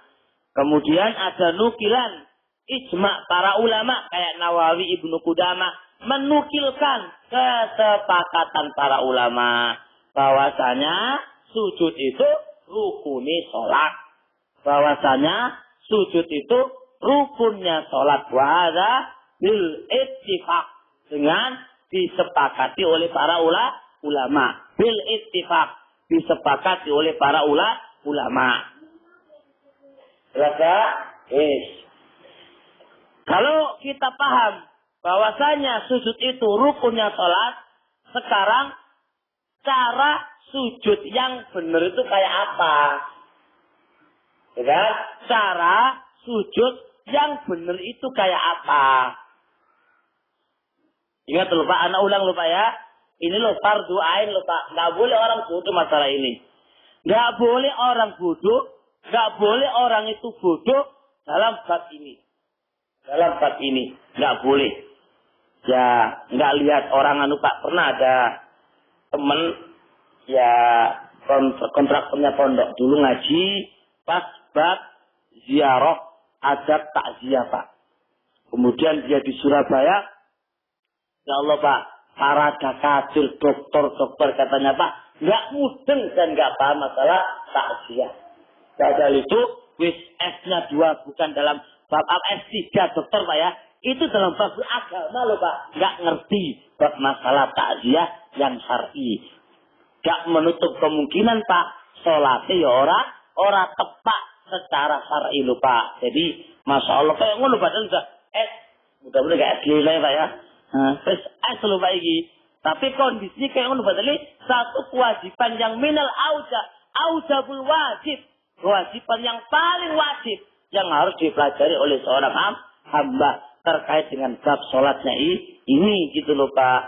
Speaker 1: Kemudian ada nukilan ijma para ulama kayak Nawawi, Ibnu Qudamah menukilkan kesepakatan para ulama bahwasanya sujud itu rukuni sholat. Bahwasanya sujud itu rukunnya sholat. Wahada bil ittifaq, dengan disepakati oleh para ulama. Bil ittifaq, disepakati oleh para ulama. Kalau kita paham bahwasanya sujud itu rukunnya sholat, sekarang cara sujud yang benar itu kayak apa? Ya, cara sujud yang benar itu kayak apa? Ingat loh Pak, anak ulang loh Pak ya. Ini loh fardu ain loh Pak. Nggak boleh orang bodoh masalah ini. Nggak boleh orang bodoh. Nggak boleh orang itu bodoh dalam bab ini. Dalam bab ini. Nggak boleh. Ya, nggak lihat orang anu Pak. Pernah ada temen ya kontraktornya pondok dulu ngaji pas bab ziarah adab takziah Pak. Kemudian dia di Surabaya, ya Allah Pak, para dakadir dokter katanya Pak nggak mudeng dan nggak paham masalah takziah. Padahal itu wis S-nya 2 bukan dalam bab S3 dokter Pak ya. Itu dalam bab agama loh Pak, nggak ngerti bab masalah takziah yang syar'i. Gak menutup kemungkinan Pak, sholatnya ya ora tepat secara syar'i lho Pak. Jadi masya Allah kayak ngono padahal udah mudah-mudahan gak S lah Pak ya. Terus S lho Pak iki. Tapi kondisi kayak ngono padahal satu kewajiban yang minal aujabul wajib, kewajiban yang paling wajib yang harus dipelajari oleh seorang hamba terkait dengan bab sholatnya ini gitu loh Pak.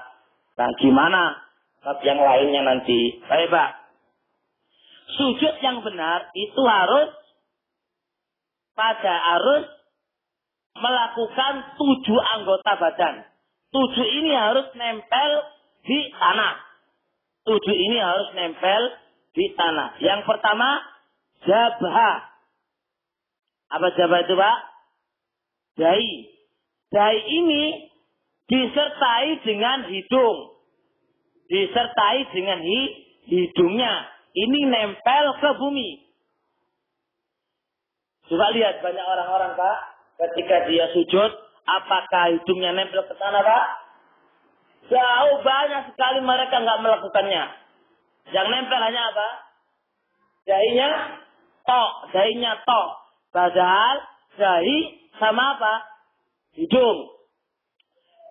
Speaker 1: Nah gimana bab yang lainnya nanti? Baik Pak. Sujud yang benar itu harus melakukan 7 anggota badan. 7 ini harus nempel di tanah. 7 ini harus nempel di tanah. Yang pertama, jabha. Apa jabha itu Pak? Dahi. Dahi ini disertai dengan hidung. Disertai dengan hidungnya. Ini nempel ke bumi. Coba lihat banyak orang-orang Pak, ketika dia sujud, apakah hidungnya nempel ke tanah Pak? Jauh banyak sekali mereka nggak melakukannya. Yang nempel hanya apa? Dahinya tok. Padahal dahi sama apa? Hidung.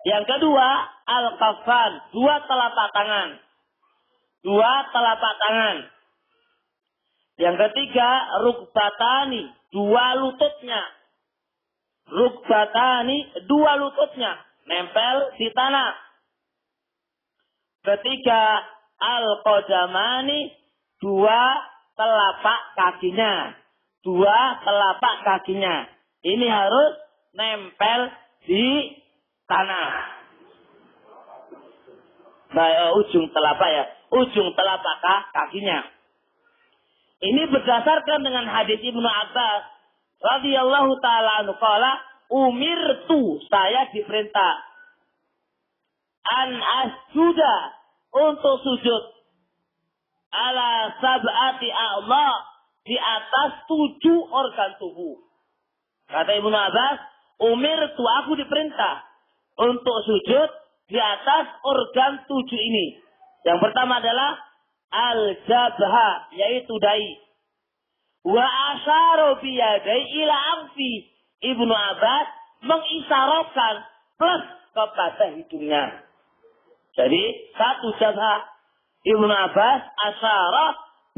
Speaker 1: Yang kedua, al-kafan, dua telapak tangan. Yang ketiga, rukbatani, dua lututnya, nempel di tanah. Ketiga, al-qadamani, dua telapak kakinya. Ini harus nempel di tanah. Ujung telapak kakinya. Ini berdasarkan dengan hadis Ibnu Abbas radhiyallahu taala anhu qala umirtu, saya diperintah an asjuda, untuk sujud ala sab'ati a'dha, di atas 7 organ tubuh. Kata Ibnu Abbas, umirtu, aku diperintah untuk sujud di atas organ 7 ini. Yang pertama adalah al-jabha, yaitu dahi. Wa asyara biyadai ila anfi. Ibnu Abbas mengisyaratkan plus kepada hidungnya. Jadi satu jabha. Ibnu Abbas asyara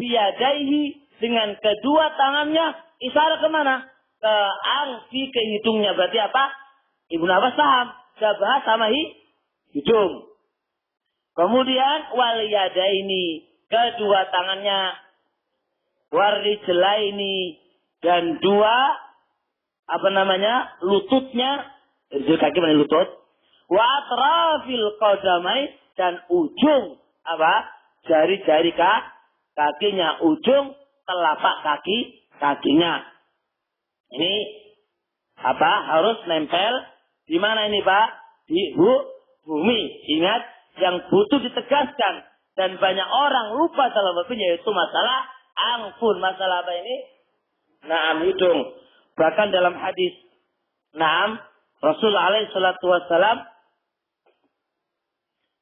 Speaker 1: biyadaihi, dengan kedua tangannya isyarat kemana? Ke anfi, ke hidungnya. Berarti apa? Ibnu Abbas paham. Jabha sama hidung. Kemudian wal yadaini, kedua tangannya, warijlaini, dan dua lututnya, kaki mana lutut, wa atrafil qadamai, dan ujung jari-jari kakinya, ujung telapak kakinya. Ini harus nempel di mana ini Pak? Di bumi. Ingat, yang butuh ditegaskan dan banyak orang lupa salah satunya yaitu masalah angfun. Masalah apa ini? Hidung. Bahkan dalam hadis Rasulullah SAW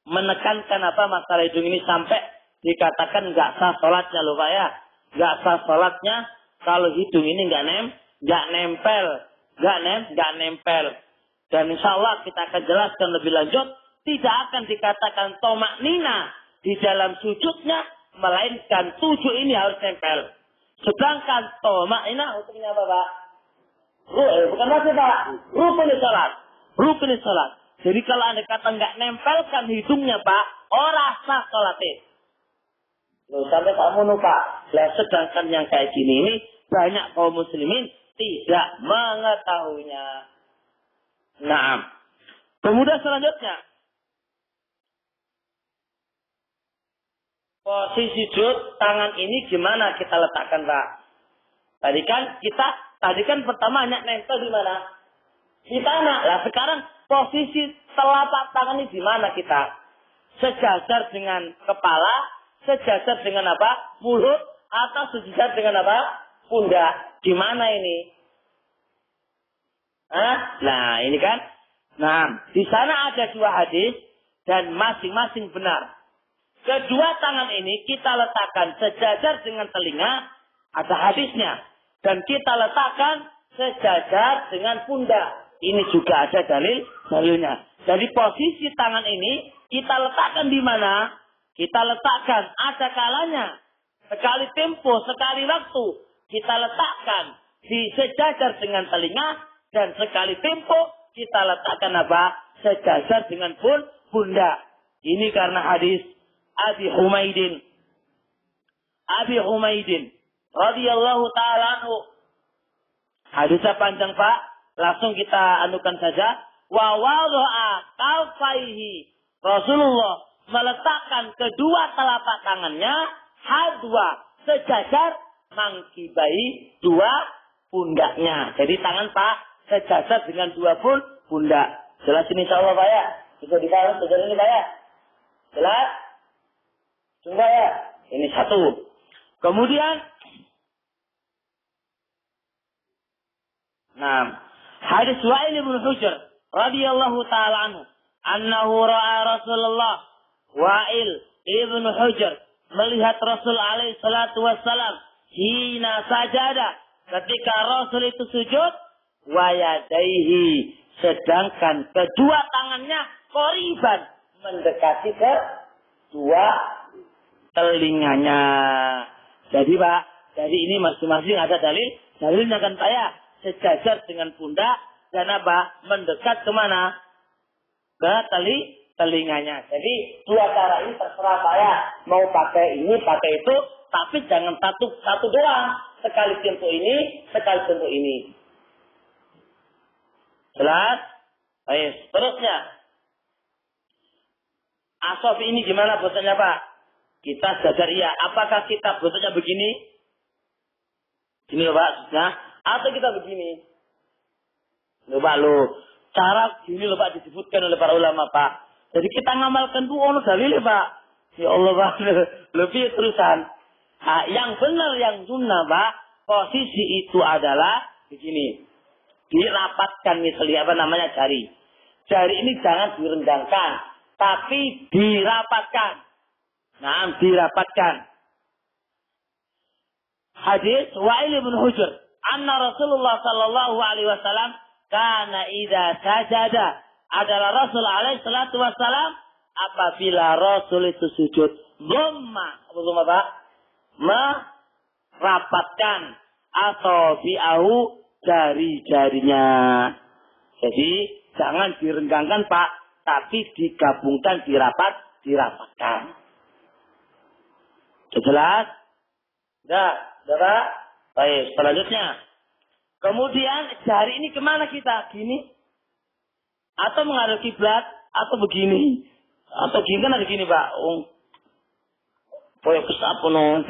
Speaker 1: menekankan masalah hidung ini sampai dikatakan nggak sah sholatnya loh Pak ya. Nggak sah sholatnya kalau hidung ini nggak nempel. Dan insya Allah kita akan jelaskan lebih lanjut, tidak akan dikatakan tomak nina di dalam sujudnya, melainkan 7 ini harus nempel. Sedangkan tomak nina hukumnya apa Pak? Bukan masih Pak, rukun salat. Jadi kalau Anda kata nggak nempelkan hidungnya Pak, ora sah sholatnya. Loh, sampai kamu lupa. Sedangkan yang kayak gini ini banyak kaum muslimin tidak mengetahuinya. Kemudian selanjutnya, posisi sujud tangan ini gimana kita letakkan Pak? Tadi kan pertama hanya nempel di mana? Di tanah. Lah sekarang posisi telapak tangan ini di mana kita? Sejajar dengan kepala, sejajar dengan mulut, atau sejajar dengan pundak? Di mana ini? Nah, ini kan. Di sana ada 2 hadis dan masing-masing benar. Kedua tangan ini kita letakkan sejajar dengan telinga, ada hadisnya. Dan kita letakkan sejajar dengan pundak. Ini juga ada dalilnya. Jadi posisi tangan ini kita letakkan di mana? Kita letakkan ada kalanya. Sekali tempo, sekali waktu. Kita letakkan di sejajar dengan telinga. Dan sekali tempo kita letakkan sejajar dengan pundak. Ini karena hadis Abi Humaidin radhiyallahu ta'ala anhu. Hadisnya panjang Pak, langsung kita anukan saja. Wa wada'a kafaihi, Rasulullah meletakkan kedua telapak tangannya hadwa, sejajar mangkibai, 2 pundaknya. Jadi tangan Pak sejajar dengan 2 pundak. Jelas ini insyaallah Pak ya. Bisa dipahami tujuan ini Pak ya? Jelas? Coba ya. Ini satu. Kemudian, hadis Wa'il bin Hujr radhiyallahu taala anhu, annahu ra'a Rasulullah. Wa'il ibn Hujr melihat Rasul alaihi salatu wassalam hina sajada, ketika Rasul itu sujud, wa yadaihi, sedangkan kedua tangannya qoriban, mendekati ke dua telinganya. Jadi Pak, jadi ini masing-masing ada dalilnya kan Pak ya, sejajar dengan pundak dan apa? Mendekat kemana? Ke telinganya. Jadi dua cara ini terserah saya. Mau pakai ini, pakai itu, tapi jangan satu doang. Sekali untuk ini, sekali untuk ini. Jelas? Baik, terusnya. Asof ini gimana bentuknya Pak? Kita jajar iya. Apakah kita bentuknya begini? Gini loh Pak, nah, atau kita begini? Loh Pak, cara gini loh Pak disebutkan oleh para ulama Pak. Jadi kita ngamalkan tuh ono dalil Pak. Ya Allah Pak, lebih terusan. Nah, yang benar yang sunnah Pak, posisi itu adalah begini. Dirapatkan misalnya apa namanya jari. Jari ini jangan direnggangkan, tapi dirapatkan. Nah, dirapatkan. Hadis Wa'il bin Hujr, anna Rasulullah sallallahu alaihi wasallam kana idza sajada, adalah Rasul alaihi salatu wasallam apabila Rasul itu sujud, dhamma, apa Pak? Merapatkan atau bi'ahu, jari-jarinya. Jadi jangan direnggangkan Pak, tapi digabungkan, dirapatkan. Jelas? Sudah, Pak? Baik, selanjutnya. Kemudian jari ini kemana kita? Gini? Atau menghadap kiblat? Atau begini? Atau gini kan ada gini Pak? Poyo kesapuno.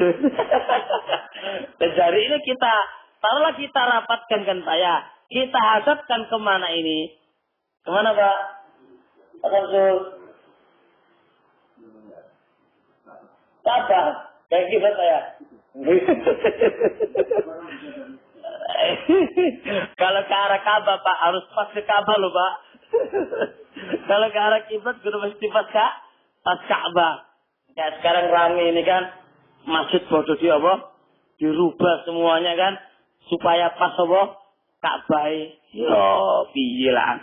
Speaker 1: Dan jari ini kita, taruhlah kita rapatkan kan Pak ya. Kita hadapkan kemana ini? Kemana Pak? Sabar. Kayak kiblat saya. Kalau ke arah Ka'bah Pak, harus pas ke Ka'bah loh Pak. Kalau ke arah kiblat kudu mesti pas Ka'bah. Kayak sekarang rame ini kan, masjid bodoh di apa? Dirubah semuanya kan, supaya pas apa? Ka'bah. Yo, piye lah.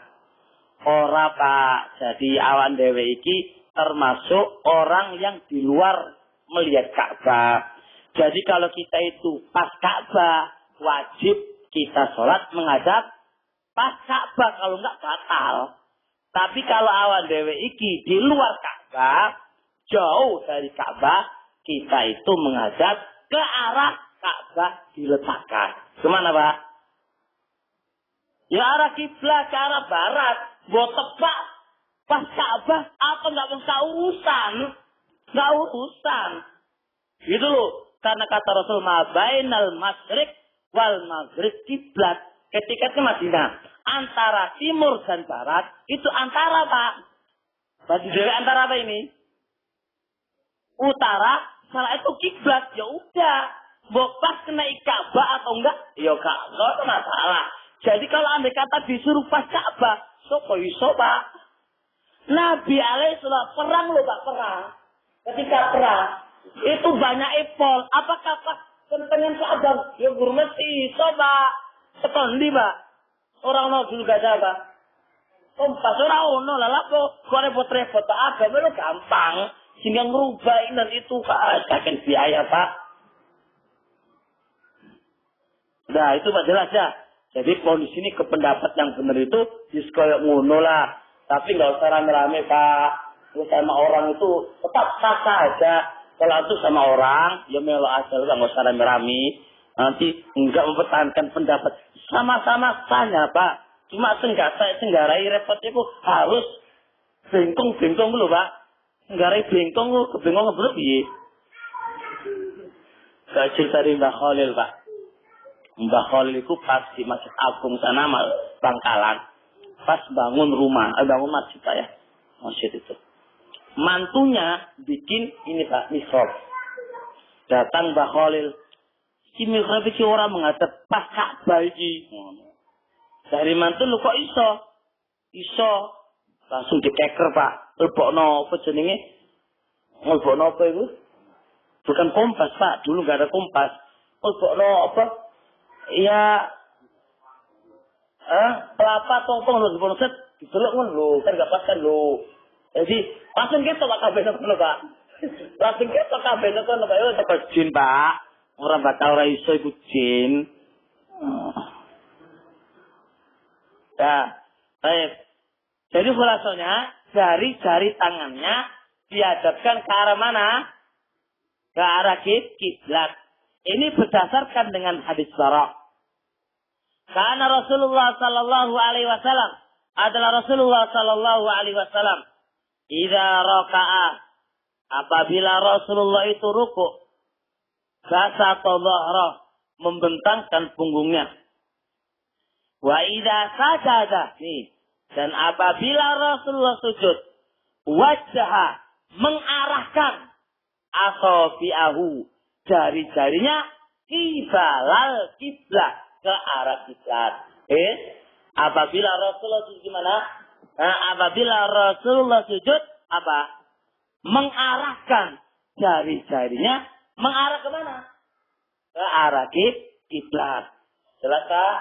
Speaker 1: Ora Pak, jadi awan dewe iki termasuk orang yang di luar melihat Ka'bah. Jadi kalau kita itu pas Ka'bah, wajib kita sholat menghadap pas Ka'bah, kalau enggak batal. Tapi kalau awan dewe iki di luar Ka'bah, jauh dari Ka'bah, kita itu menghadap ke arah Ka'bah diletakkan. Kemana Pak? Ya arah kiblat, ke arah barat. Buat tepat pas Ka'bah atau enggak usah urusan. Enggak urusan. Gitu loh. Karena kata Rasul, ma bainal masyriq wal maghrib kiblat. Ketika ke Madinah, antara timur dan barat itu antara Pak. Berarti dari antara apa ini? Utara, salah itu kiblat. Ya udah, pas kena Ka'bah atau enggak? Ya enggak ada masalah. Jadi kalau andai kata disuruh pas Ka'bah, so iso Pak. Nabi alaihissalam perang loh Pak, perang. Ketika perang itu banyak epol. Apakah pas kentengan Ka'bah? Ya mesti iso Pak. Sekondi Pak. Orang no dulu gak ada Pak. Kompas orang no lah lapo. Kok repot-repot Pak. Agama itu gampang. Sehingga ngerubah ini dan itu Pak. Jangan biaya Pak. Nah itu Pak jelas ya. Jadi kondisi ini kependapat yang benar itu diskoyok ngono lah. Tapi nggak usah rame-rame Pak. Terus sama orang itu tetap sah aja. Kalau itu sama orang, ya melok aja, nggak usah rame-rame. Nanti enggak mempertahankan pendapat. Sama-sama tanya Pak. Cuma senggarai repotnya itu harus bengkong dulu Pak. Senggarai bengkong, kebengkong belum ya. Saya cerita dari Mbah Khalil Pak. Mbah Khalil itu pas di Masjid Agung sana Bangkalan. Pas bangun rumah, bangun masjid Pak ya. masjid itu. Mantunya bikin ini Pak, mihrab. Datang Mbah Khalil. Si mihrab iki ora menghadap pas Ka'bah iki. Dari mantu lu kok iso? Iso. Langsung dikeker Pak. Lebokno apa jenenge? Lebokno apa itu? Bukan kompas Pak, dulu nggak ada kompas. Lebokno apa? Iya. Pelapa tongkong lho lebokno set. Didelok ngono lho, kan gak pas kan lho. Jadi langsung ketok Pak kabeh ngono Pak. Langsung ketok kabeh ngono Pak. Yo teko jin Pak. Ora bakal ora iso iku jin. Ya, baik. Jadi khulasonya jari-jari tangannya dihadapkan ke arah mana? Ke arah kiblat. Ini berdasarkan dengan hadis Bara. Karena Rasulullah sallallahu alaihi wasallam adalah Rasulullah sallallahu alaihi wasallam. Idza raka'a, apabila Rasulullah itu ruku, basata dhahra, membentangkan punggungnya. Wa idza sajada, nih. Dan apabila Rasulullah sujud, wajah mengarahkan asabi'ahu, jari-jarinya kibalal kiblat, ke arah kiblat. Apabila Rasulullah sujud gimana? Apabila Rasulullah sujud apa? Mengarahkan jari-jarinya mengarah ke mana? Ke arah kiblat. Jelas tak?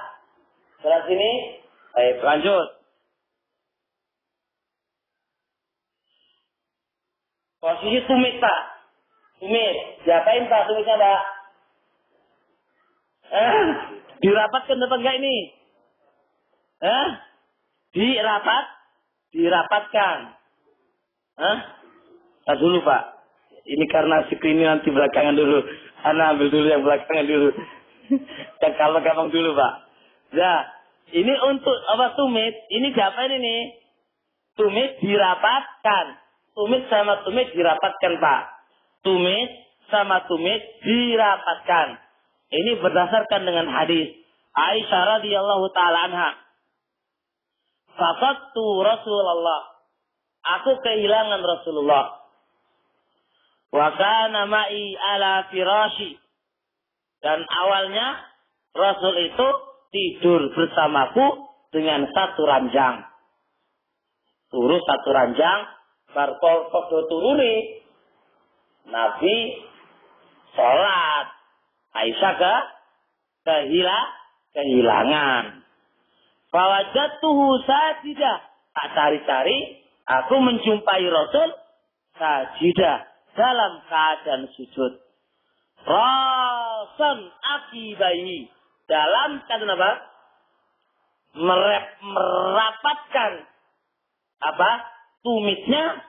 Speaker 1: Jelas ini? Baik, lanjut. Posisi tumit Pak. Tumit. Diapain Pak tumitnya Pak? Dirapatkan depan enggak ini? Dirapatkan. Nah, dulu Pak. Ini karena screen ini nanti belakangan dulu. Ana ambil dulu yang belakangan dulu. Yang kalau gampang dulu Pak. Nah, ini untuk apa tumit? Ini diapain ini? Tumit dirapatkan. Tumit sama tumit dirapatkan Pak. Tumit sama tumit dirapatkan. Ini berdasarkan dengan hadis Aisyah radhiyallahu taala anha. Faqattu Rasulullah. Aku kehilangan Rasulullah. Wa kana ma'i ala firashi. Dan awalnya Rasul itu tidur bersamaku dengan satu ranjang. Turu satu ranjang, barkol podo turuni. Nabi sholat. Aisyah kehilangan. Fawajadtuhu sajidah. Tak cari-cari, aku menjumpai Rasul sajidah dalam keadaan sujud. Rasan akibahi. Dalam keadaan apa? Merapatkan apa? Tumitnya.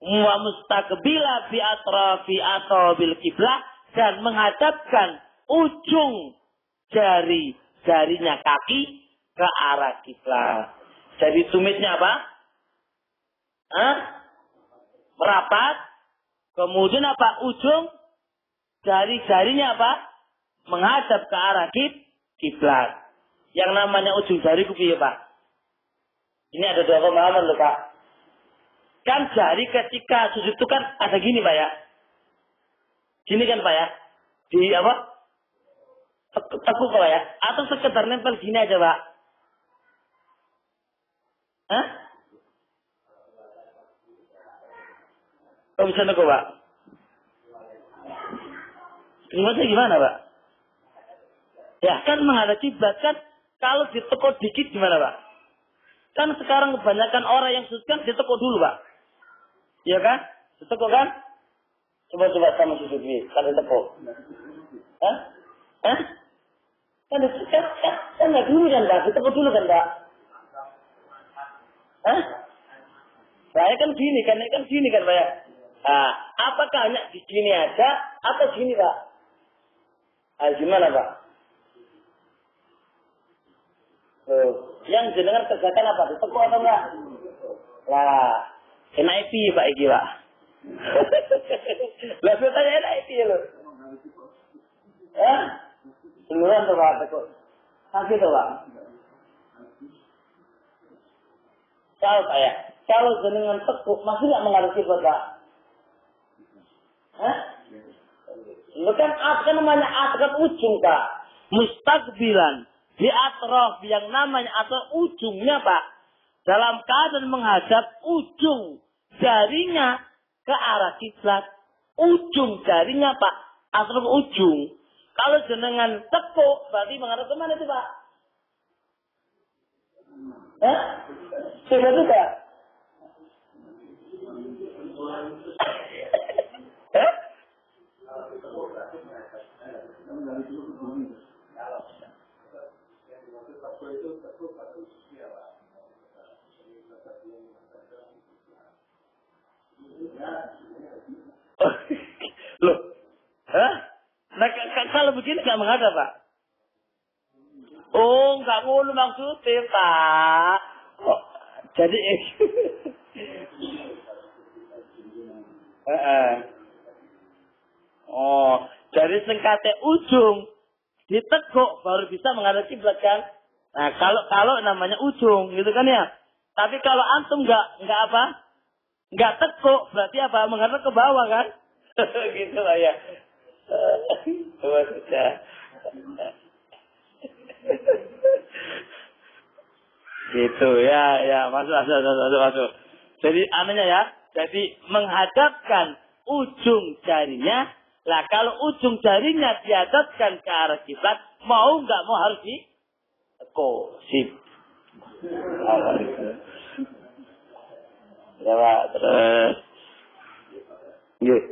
Speaker 1: Wa mustaqbila bi atrafi asabil kiblah. Dan menghadapkan ujung jarinya kaki ke arah kiblat. Jadi tumitnya apa? Merapat. Kemudian apa? Ujung jarinya apa? Menghadap ke arah kiblat. Yang namanya ujung jari kupiye Pak? Ini ada dua pemahaman loh Pak. Kan jari ketika sujud itu kan ada gini Pak ya. Gini kan Pak ya? Di apa? Tekuk Pak ya? Atau sekedar nempel gini aja Pak? Kok bisa nekuk Pak? Gimana Pak? Ya kan menghadap kiblat kan kalau ditekuk dikit gimana Pak? Kan sekarang kebanyakan orang yang sujud kan ditekuk dulu Pak. Iya kan? Ditekuk kan? Coba sama sujud ini, kalau ditekuk. Kan nggak dulu kan Pak? Ditekuk dulu kan Pak? Saya kan gini kan Pak ya. Apakah hanya di sini aja atau gini Pak? Gimana Pak? Yang jenengan kerjakan apa? Ditekuk atau enggak? Lah, kena IP Pak iki Pak. Lah saya tanya enak IP loh. Beneran tuh Pak tekuk. Sakit tuh Pak. Kalau saya, kalau jenengan tekuk, masih nggak menghadap kiblat, Pak? Hah? Lu kan namanya atraf ujung, Pak. Mustaqbilan. Di atraf yang namanya atraf ujungnya, Pak. Dalam keadaan menghadap ujung jarinya ke arah kiblat. Ujung jarinya, Pak. Atraf ujung. Kalau jenengan tekuk, berarti menghadap kemana itu, Pak? Hah? Sudah juga? Hah? Loh, hah? Nah, kalau begini nggak menghadap, Pak? Oh, nggak ngono maksudnya, Pak. Oh, jadi, oh, jadi sengkate ujung ditekuk baru bisa menghadap kiblat kan? Nah, kalau namanya ujung, gitu kan ya? Tapi kalau antum nggak apa? Nggak tekuk, berarti apa? Menghadap ke bawah kan? Gitu lah ya. Sudah. Gitu ya, masuk. Jadi anehnya ya, jadi menghadapkan ujung jarinya. Lah kalau ujung jarinya dihadapkan ke arah kiblat, mau nggak mau harus ditekuk. Sip. Ya Pak, terus. Nggih.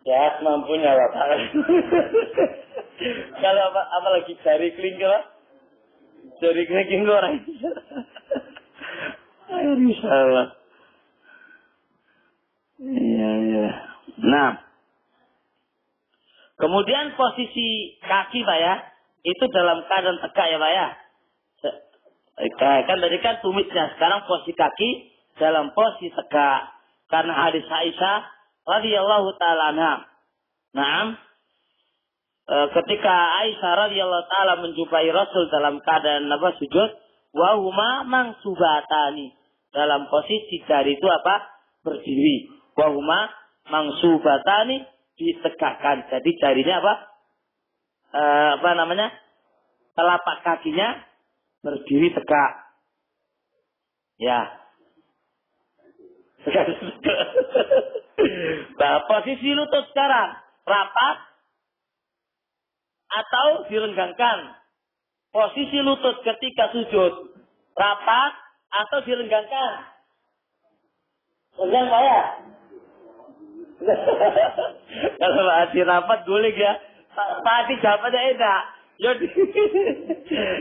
Speaker 1: Ya, mampunya Bapak. Kalau apalagi jari kelingking, jari kelingking orang. Ayo insyaallah. Iya. Nah, kemudian posisi kaki Pak ya, itu dalam keadaan tegak ya Pak ya. Kan tadi kan tumisnya, sekarang posisi kaki dalam posisi tegak. Karena hadis Aisyah radhiyallahu taala anha. Naam. Ketika Aisyah radhiyallahu taala menjumpai Rasul dalam keadaan sujud, wa huma mangsubatani. Dalam posisi jari itu berdiri. Wa huma mangsubatani, ditegakkan. Jadi jarinya telapak kakinya berdiri tegak. Ya. Nah, posisi lutut sekarang rapat atau direnggangkan. Posisi lutut ketika sujud rapat atau direnggangkan. Renggang Pak ya? Kalau Pak Adi rapat guling ya. Pak Adi jawabannya enak.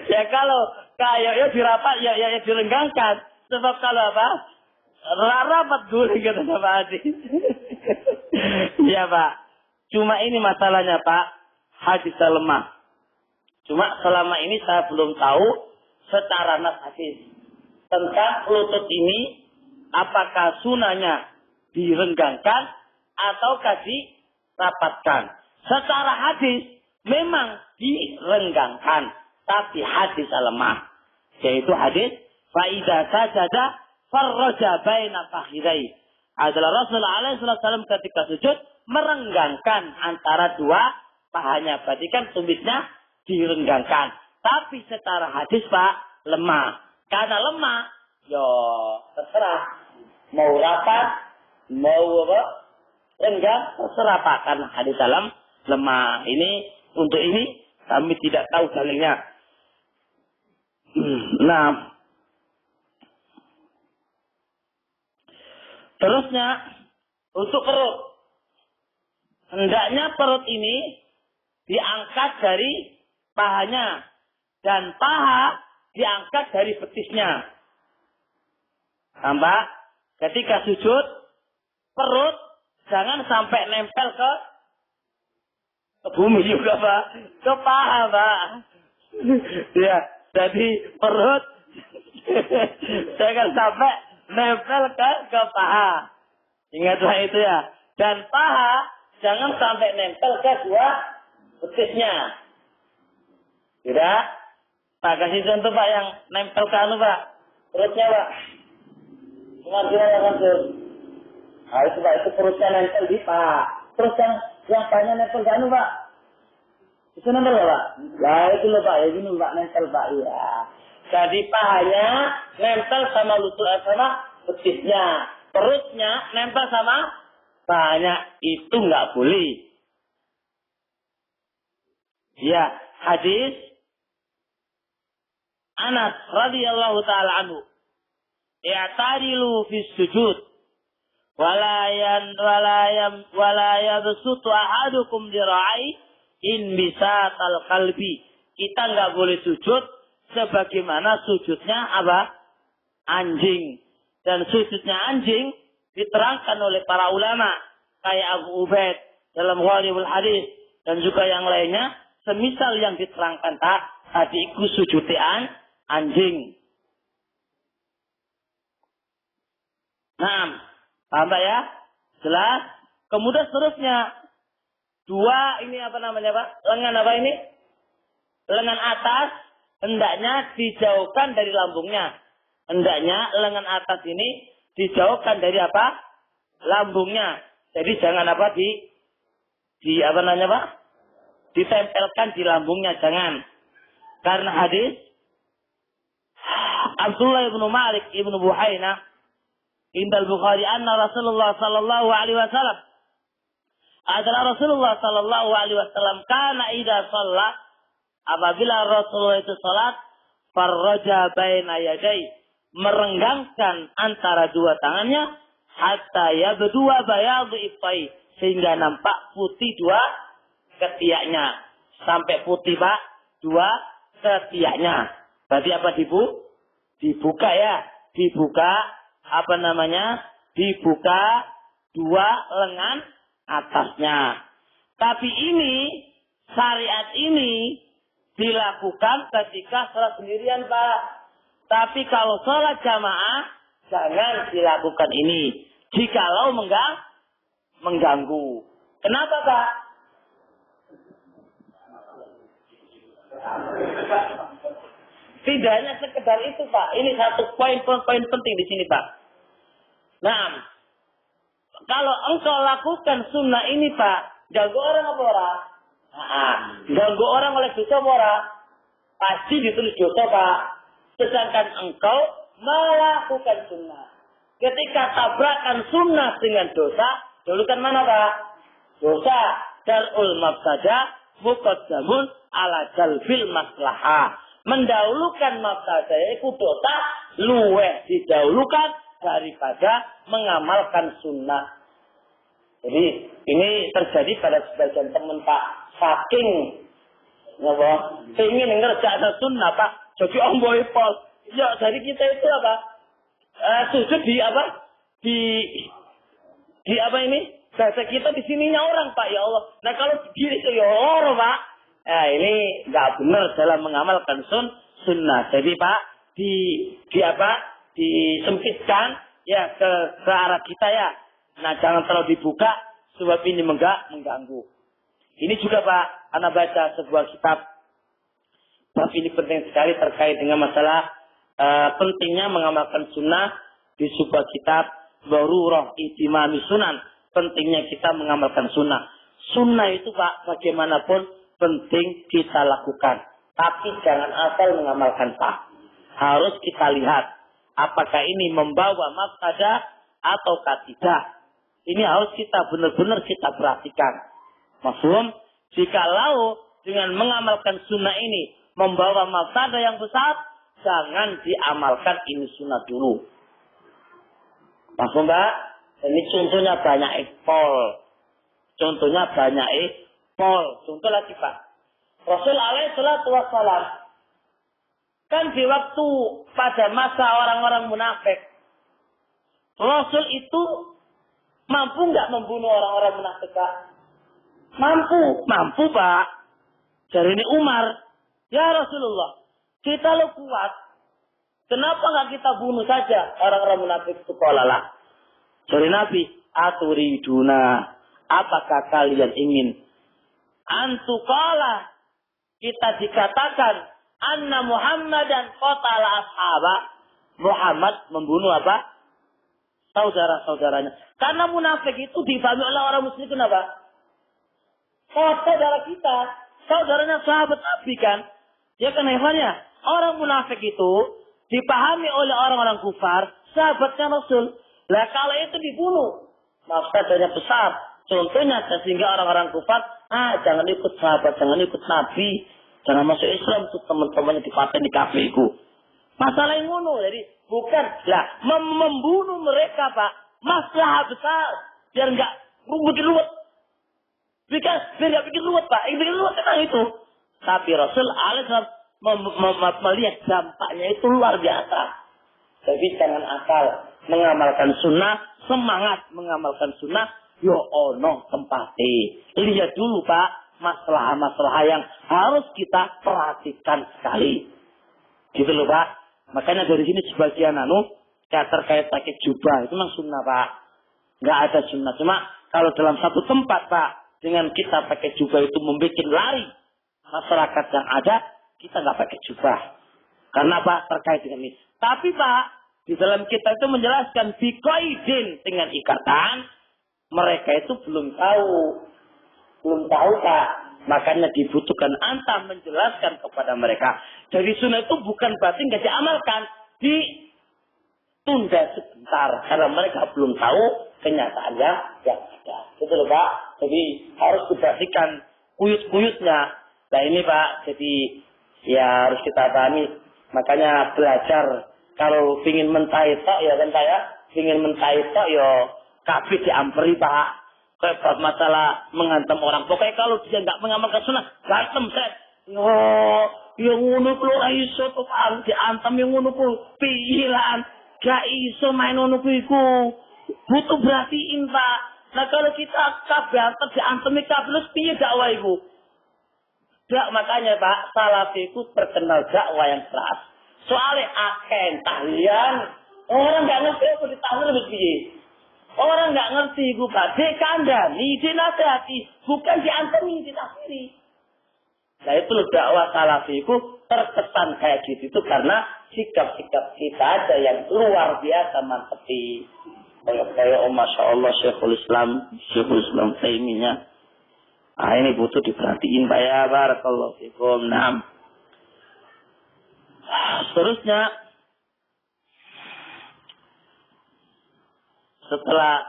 Speaker 1: Ya kalau kayak dirapat ya direnggangkan. Sebab kalau rapat guling kata Pak Adi. Iya Pak. Cuma ini masalahnya Pak. Hadisnya lemah. Cuma selama ini saya belum tahu secara nas hadis tentang lutut ini apakah sunahnya direnggangkan ataukah dirapatkan. Secara hadis memang direnggangkan, tapi hadis lemah. Yaitu hadis faida sajada farraja baina fakhidai. Adalah Rasulullah SAW ketika sujud merenggangkan antara dua pahanya. Berarti kan tumisnya direnggangkan. Tapi secara hadis Pak lemah. Karena lemah, terserah. Mau rapat, mau renggang, terserah Pak. Karena hadis dalam lemah. Untuk ini kami tidak tahu dalilnya. Nah, terusnya untuk perut. Hendaknya perut ini diangkat dari pahanya dan paha diangkat dari betisnya. Tambah ketika sujud perut jangan sampai nempel ke bumi juga Pak, ke paha Pak. Ya, jadi perut jangan sampai nempel ke paha. Ingatlah itu ya. Dan paha jangan sampai nempel ke dua betisnya. Tidak. Pak, kasih contoh Pak yang nempel ke anu Pak. Perutnya Pak. Cuma gimana kan tuh? Nah itu Pak, itu perutnya nempel di Pak. Terus yang Paknya nempel ke anu Pak. Itu nempel ya Pak? Ya itu loh Pak, ya gini Pak, nempel Pak. Iya. Jadi pahanya nempel sama lutut sama betisnya. Perutnya nempel sama pahanya. Itu nggak boleh. Ya, hadis Anas radhiyallahu taala anhu. I'tadilu fi sujud. Wala yabsutu ahadukum dira'ai in bisatal qalbi. Kita enggak boleh sujud sebagaimana sujudnya apa? Anjing. Dan sujudnya anjing diterangkan oleh para ulama kayak Abu Ubaid dalam Gharibul Hadis dan juga yang lainnya, semisal yang diterangkan tadi itu sujudian anjing. Nah, paham Pak ya? Jelas. Kemudian seterusnya dua ini apa namanya Pak? Lengan apa ini? Lengan atas hendaknya dijauhkan dari lambungnya. Hendaknya lengan atas ini dijauhkan dari apa? Lambungnya. Jadi jangan apa di apa namanya Pak? Ditempelkan di lambungnya, jangan. Karena hadis Abdullah ibnu Malik ibnu Buhaina Indal Bukhari anna Rasulullah sallallahu alaihi wasallam adalah Rasulullah sallallahu alaihi wasallam kana idza shalla, apabila Rasulullah itu salat, farraja baina yadai, merenggangkan antara dua tangannya, hatta yabdua bayadu ifai, sehingga nampak putih dua ketiaknya. Sampai putih Pak, dua ketiaknya. Berarti apa dibuka ya? Dibuka apa namanya? Dibuka dua lengan atasnya. Tapi ini, syariat ini dilakukan ketika sholat sendirian Pak. Tapi kalau sholat jamaah, jangan dilakukan ini. Jikalau mengganggu. Kenapa Pak? Tidak hanya sekedar itu Pak. Ini satu poin penting di sini Pak. Nah, kalau engkau lakukan sunnah ini Pak, ganggu orang apa orang? Ganggu orang oleh dosa apa orang? Pasti ditulis dosa Pak. Sedangkan engkau melakukan sunnah. Ketika tabrakan sunnah dengan dosa, dahulukan mana Pak? Dosa. Darul mafsadah muqaddamun ala jalbil maslahah. Mendahulukan mafsadah itu dosa luweh didahulukan daripada mengamalkan sunnah. Jadi ini terjadi pada sebagian teman Pak, saking ingin ngerjakan sunnah Pak, jadi omboh pol. Ya dari kita itu apa? Sujud di apa? Di apa ini? Bahasa kita di sininya orang Pak, ya Allah. Nah kalau begini itu ya orang Pak. Nah ini nggak benar dalam mengamalkan sunnah. Jadi Pak di apa? Disempitkan ya ke arah kita ya. Nah jangan terlalu dibuka sebab ini mengganggu. Ini juga Pak, anak baca sebuah kitab. Bab ini penting sekali terkait dengan masalah pentingnya mengamalkan sunnah di sebuah kitab Darurah Ihtimami Sunan. Pentingnya kita mengamalkan sunnah. Sunnah itu Pak, bagaimanapun penting kita lakukan. Tapi jangan asal mengamalkan Pak. Harus kita lihat apakah ini membawa mafsadah ataukah tidak. Ini harus kita benar-benar kita perhatikan. Mafhum? Jikalau dengan mengamalkan sunnah ini membawa mafsadah yang besar, jangan diamalkan ini sunnah dulu. Mafhum Pak? Ini contohnya banyak ekpol. Contohnya banyak ekpol. Contoh lagi Pak. Rasul alaihi salatu wassalam. Kan di waktu pada masa orang-orang munafik. Rasul itu mampu nggak membunuh orang-orang munafik Pak? Mampu Pak. Jadi ini Umar. Ya Rasulullah. Kita lo kuat. Kenapa nggak kita bunuh saja orang-orang munafik itu? Kolalah. Jadi Nabi, aturiduna Apakah kalian ingin antuqala kita dikatakan anna Muhammadan qatala ashaba, Muhammad membunuh apa? Saudara-saudaranya. Karena munafik itu difahami oleh orang muslim kenapa? Saudara kita, saudaranya sahabat Nabi kan? Ya kan hebatnya. Orang munafik itu dipahami oleh orang-orang kufar, sahabatnya Rasul. Lah kalau itu dibunuh, mafsadanya besar. Contohnya sehingga orang-orang kufar, jangan ikut sahabat, jangan ikut Nabi, jangan masuk Islam tuh teman-temannya dipaten di kafe itu. Masalah yang ngono, jadi bukan lah membunuh mereka Pak, masalah besar biar enggak ruwet. Biar enggak bikin ruwet Pak, yang bikin ruwet tentang itu. Tapi Rasul alaihissalam melihat dampaknya itu luar biasa. Jadi jangan akal mengamalkan sunnah, semangat mengamalkan sunnah, yo ono tempatnya. Lihat dulu Pak, masalah-masalah yang harus kita perhatikan sekali. Gitu loh Pak. Makanya dari sini sebagian terkait pakai jubah itu memang sunnah Pak. Nggak ada sunnah. Cuma kalau dalam satu tempat Pak, dengan kita pakai jubah itu membuat lari masyarakat yang ada, kita nggak pakai jubah. Karena Pak terkait dengan ini. Tapi Pak, di dalam kita itu menjelaskan biqaidin dengan ikatan, mereka itu belum tahu Pak. Makanya dibutuhkan anta menjelaskan kepada mereka. Jadi sunnah itu bukan berarti nggak diamalkan, ditunda sebentar karena mereka belum tahu kenyataannya yang ada. Gitu loh Pak. Jadi harus diperhatikan kuyut-kuyutnya. Nah ini Pak, jadi ya harus kita pahami. Makanya belajar kalau ingin mentai tok ya kan Pak ya, ingin mentai tok ya kabeh diamperi Pak. Kayak masalah menghantam orang. Pokoknya kalau dia nggak mengamalkan sunnah, gantem set. Oh, yang ngono kuwi ora iso to Pak, diantem yang ngono kuwi piyilan. Gak iso main ngono kuwi iku. Butuh berartiin Pak. Nah kalau kita kabeh diantem kabeh piye dakwah iku? Dak makanya Pak, salafi itu terkenal dakwah yang keras. Soalnya akeh tahlian, orang nggak ngerti apa ditahlil wis piye. Orang nggak ngerti gue Pak, dikandani, dinasihati, bukan diantemi, ditafsiri. Nah itu dakwah salafi itu terkesan kayak gitu itu karena sikap-sikap kita ada yang luar biasa mantepi. Kayak Masya Allah Syekhul Islam Taimiyah. Ah ini butuh diperhatiin Pak ya, barakallahu fikum. Nah, seterusnya. Setelah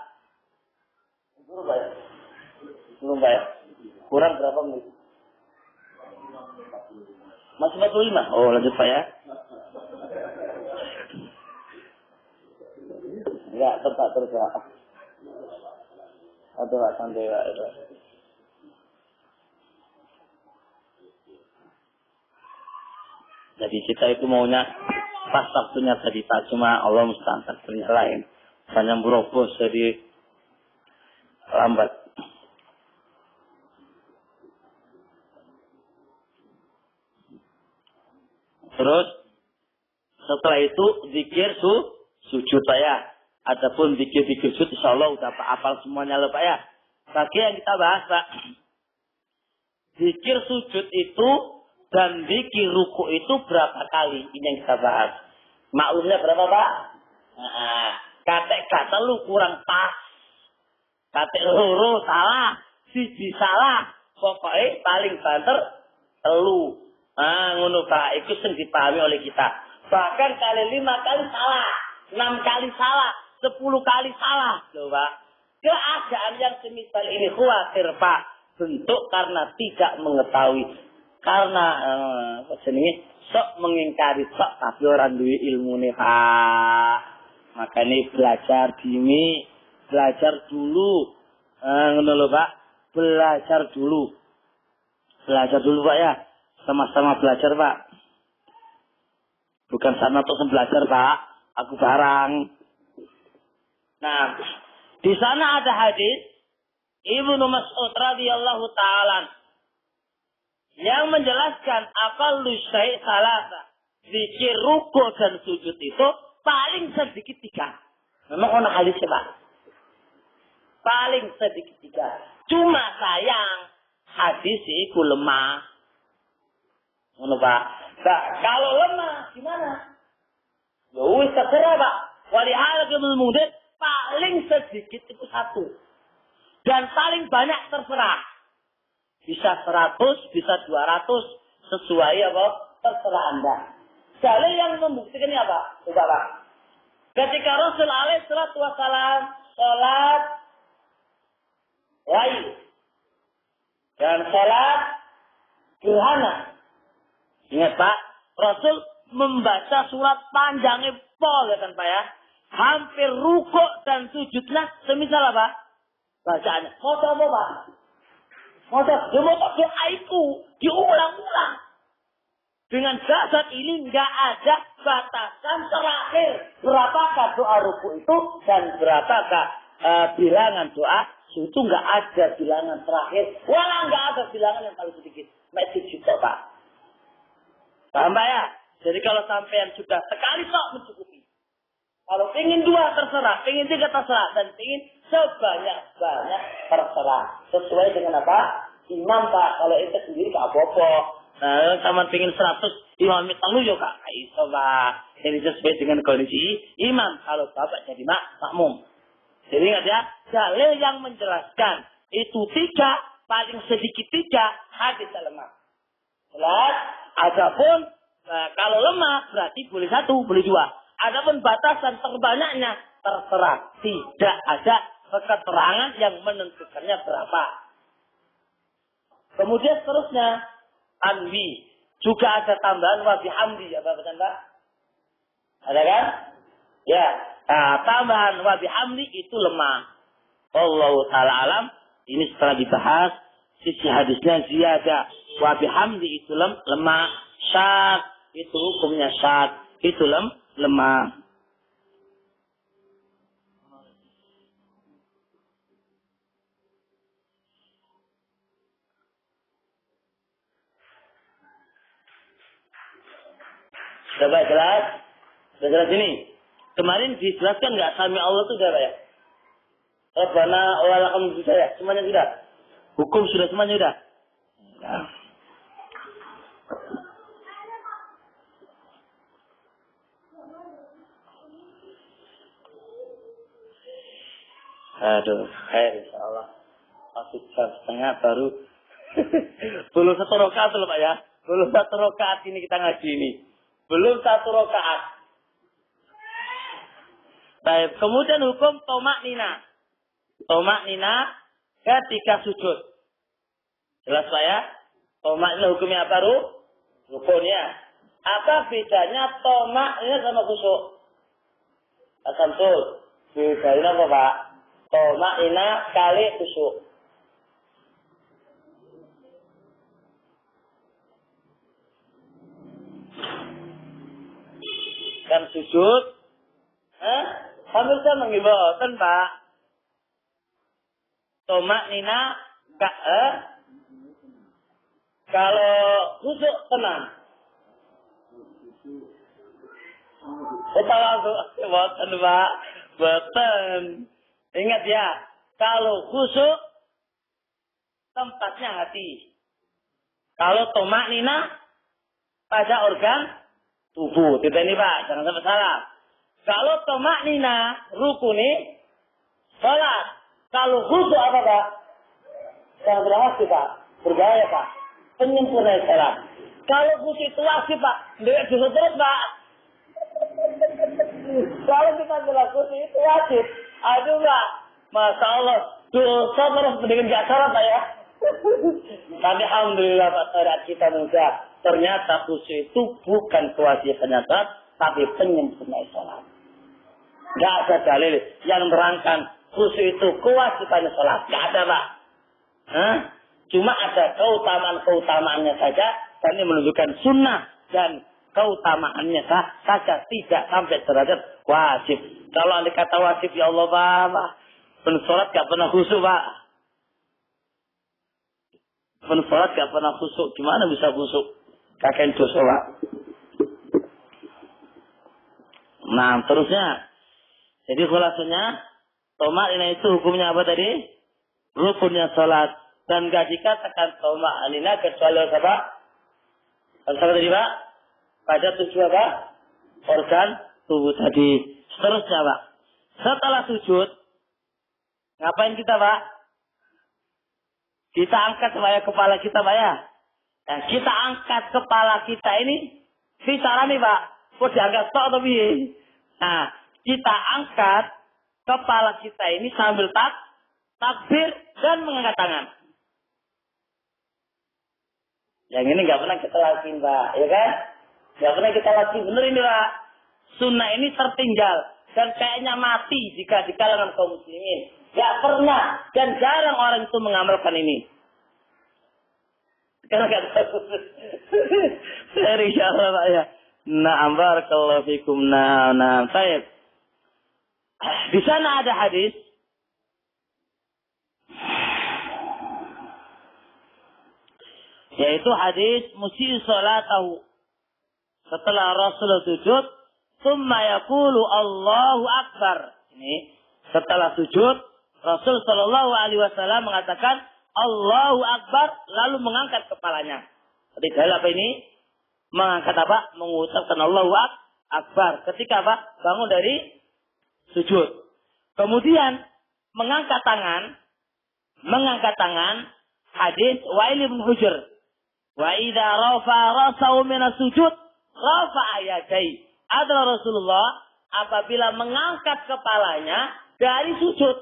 Speaker 1: belum bayar. Kurang berapa menit? Masih 45. Oh, lanjut Pak ya. Enggak, tetap terus ya. Aduh, santai Pak. Jadi kita itu maunya pas waktunya tadi Pak, cuma Allah musta'an takdirnya lain. Banyak berobos jadi lambat. Terus setelah itu zikir sujud Pak ya. Adapun zikir-zikir sujud insyaallah udah Pak hafal semuanya loh Pak ya. Bagi yang kita bahas Pak. Zikir sujud itu dan zikir ruku itu berapa kali? Ini yang kita bahas. Maklumnya berapa Pak? Nah, kata lu kurang pas. Kata loro salah, siji salah. Pokoknya paling banter telu. Ngono Pak, itu sing dipahami oleh kita. Bahkan kali 5 kali salah, 6 kali salah, 10 kali salah. Loh Pak. Keadaan yang semisal ini khawatir Pak. Bentuk karena tidak mengetahui. Karena sok mengingkari sok tapi orang duwe ilmu nih Pak. Makanya belajar dini, belajar dulu. Ngono lho Pak, belajar dulu. Belajar dulu Pak ya. Sama-sama belajar Pak. Bukan sama untuk belajar Pak, aku barang. Nah, di sana ada hadis Ibnu Mas'ud radhiyallahu taala yang menjelaskan aqallu syai' salasa. Zikir ruku dan sujud itu paling sedikit 3. Memang ono hadisnya Pak. paling sedikit 3. Cuma sayang hadis itu lemah. Ngono Pak. Nah, kalau lemah gimana? Ya wis terserah Pak. Walihal kemudian paling sedikit itu 1. Dan paling banyak terserah. Bisa 100, bisa 200 sesuai apa? Terserah Anda. Dalil yang membuktikannya apa? Coba Pak. Ketika Rasul alaihi salatu wasallam salat lain dan salat gerhana. Ingat Pak, Rasul membaca surat panjangnya pol ya kan Pak ya. Hampir rukuk dan sujudnya semisal apa? Bacaannya. Mau apa Pak? Mau doa itu diulang-ulang. Dengan dasar ini nggak ada batasan terakhir. Berapakah doa ruku itu dan berapakah bilangan doa itu nggak ada bilangan terakhir. Walau nggak ada bilangan yang paling sedikit. Masih juga Pak. Paham Pak ya? Jadi kalau sampean sudah sekali sok mencukupi. Kalau ingin 2 terserah, ingin 3 terserah, dan ingin sebanyak-banyak terserah. Sesuai dengan apa? Imam Pak. Kalau itu sendiri nggak apa-apa. Nah, sama pengen 100 imam itu yo Kak. Iso Pak. Jadi sesuai dengan kondisi imam. Kalau Bapak jadi makmum. Jadi ingat ya, dalil yang menjelaskan itu 3, paling sedikit 3 hadis lemah. Jelas? Adapun kalau lemah berarti boleh 1, boleh 2. Adapun batasan terbanyaknya terserah. Tidak ada keterangan yang menentukannya berapa. Kemudian seterusnya anbi juga ada tambahan wa bihamdi apa betul Pak? Ada kan? Ya, tambahan wa bihamdi itu lemah. Allah taala alam, ini setelah dibahas sisi hadisnya ziyadah wa bihamdi itu lemah, syad itu hukumnya syad, itu lemah. Coba jelas? Sudah jelas ini? Kemarin dijelaskan nggak sami Allah itu sudah ya? Rabbana wa lakal hamdu ya? Semuanya sudah? Hukum sudah semuanya sudah? Nah. Aduh, insyaallah. Masih jam setengah baru. Belum 1 rakaat loh Pak ya? Belum 1 rakaat ini kita ngaji ini. Belum 1 rakaat. Baik, kemudian hukum tomak nina. Tomak nina ketika sujud. Jelas Pak ya? Tomak nina hukumnya apa rukunnya. Apa bedanya tomak nina sama khusyuk? Asamsul. Bedanya apa Pak? Tomak nina kali khusyuk. Kan sujud, hampir sama ngiboten Pak. Tomak nina, kalau khusyuk tenang. Boten Pak, boten. Ingat ya, kalau khusyuk tempatnya hati. Kalau tomak nina pada organ tubuh. Tidak ini Pak, jangan sampai salah. Kalau tomak nina rukuni salat. Kalau khusyuk apa Pak? Jangan berhasil Pak, berbahaya Pak. Penyempurnaan salat. Kalau khusyuk itu wajib Pak, tidak bisa terus Pak. Kalau kita bilang khusyuk itu wajib, aduh Pak, Masya Allah, dosa terus dengan gak syarat Pak ya. Tapi alhamdulillah Pak, syariat kita mudah. Ternyata khusyuk itu bukan kewajiban salat, tapi penyempurnaan salat. Gak ada dalil yang menerangkan khusyuk itu kewajiban salat. Gak ada Pak. Cuma ada keutamaan-keutamaannya saja. Dan ini menunjukkan sunnah dan keutamaannya saja. Tidak sampai derajat wajib. Kalau anda kata wajib, ya Allah Pak, pensolat gak pernah khusyuk Pak. Pensolat gak pernah khusyuk. Gimana bisa khusyuk? Kakek dosa Pak. Nah terusnya. Jadi khulasanya Tomak itu hukumnya apa tadi? Rukunnya sholat. Dan gak dikatakan tomak kecuali apa? Apa tadi Pak? Pada tujuh apa? Organ tubuh tadi. Seterusnya Pak. Setelah sujud, ngapain kita Pak? Kita angkat supaya kepala kita Pak ya. Nah, kita angkat kepala kita ini. Bicara nih Pak. Kok diangkat tok atau piye? Nah, kita angkat kepala kita ini sambil takbir dan mengangkat tangan. Yang ini nggak pernah kita lakuin Pak, ya kan? Nggak pernah kita lakuin. Bener ini Pak. Sunnah ini tertinggal dan kayaknya mati jika di kalangan kaum muslimin. Nggak pernah dan jarang orang itu mengamalkan ini. Karena nggak tahu. Insya-Allah Pak ya. Na'am barakallahu fikum. Na'am. Baik. Di sana ada hadis. Yaitu hadis musyi salatahu. Setelah Rasulullah sujud, tsumma yaqulu Allahu Akbar. Ini setelah sujud, Rasul sallallahu alaihi wasallam mengatakan Allahu Akbar lalu mengangkat kepalanya. Jadi dalil apa ini? Mengangkat apa? Mengucapkan Allahu Akbar. Ketika apa? Bangun dari sujud. Kemudian mengangkat tangan. Hadis Wa'il bin Hujr. Wa idza rafa'a ra'sahu min as-sujud rafa'a yadayhi. Adalah Rasulullah apabila mengangkat kepalanya dari sujud.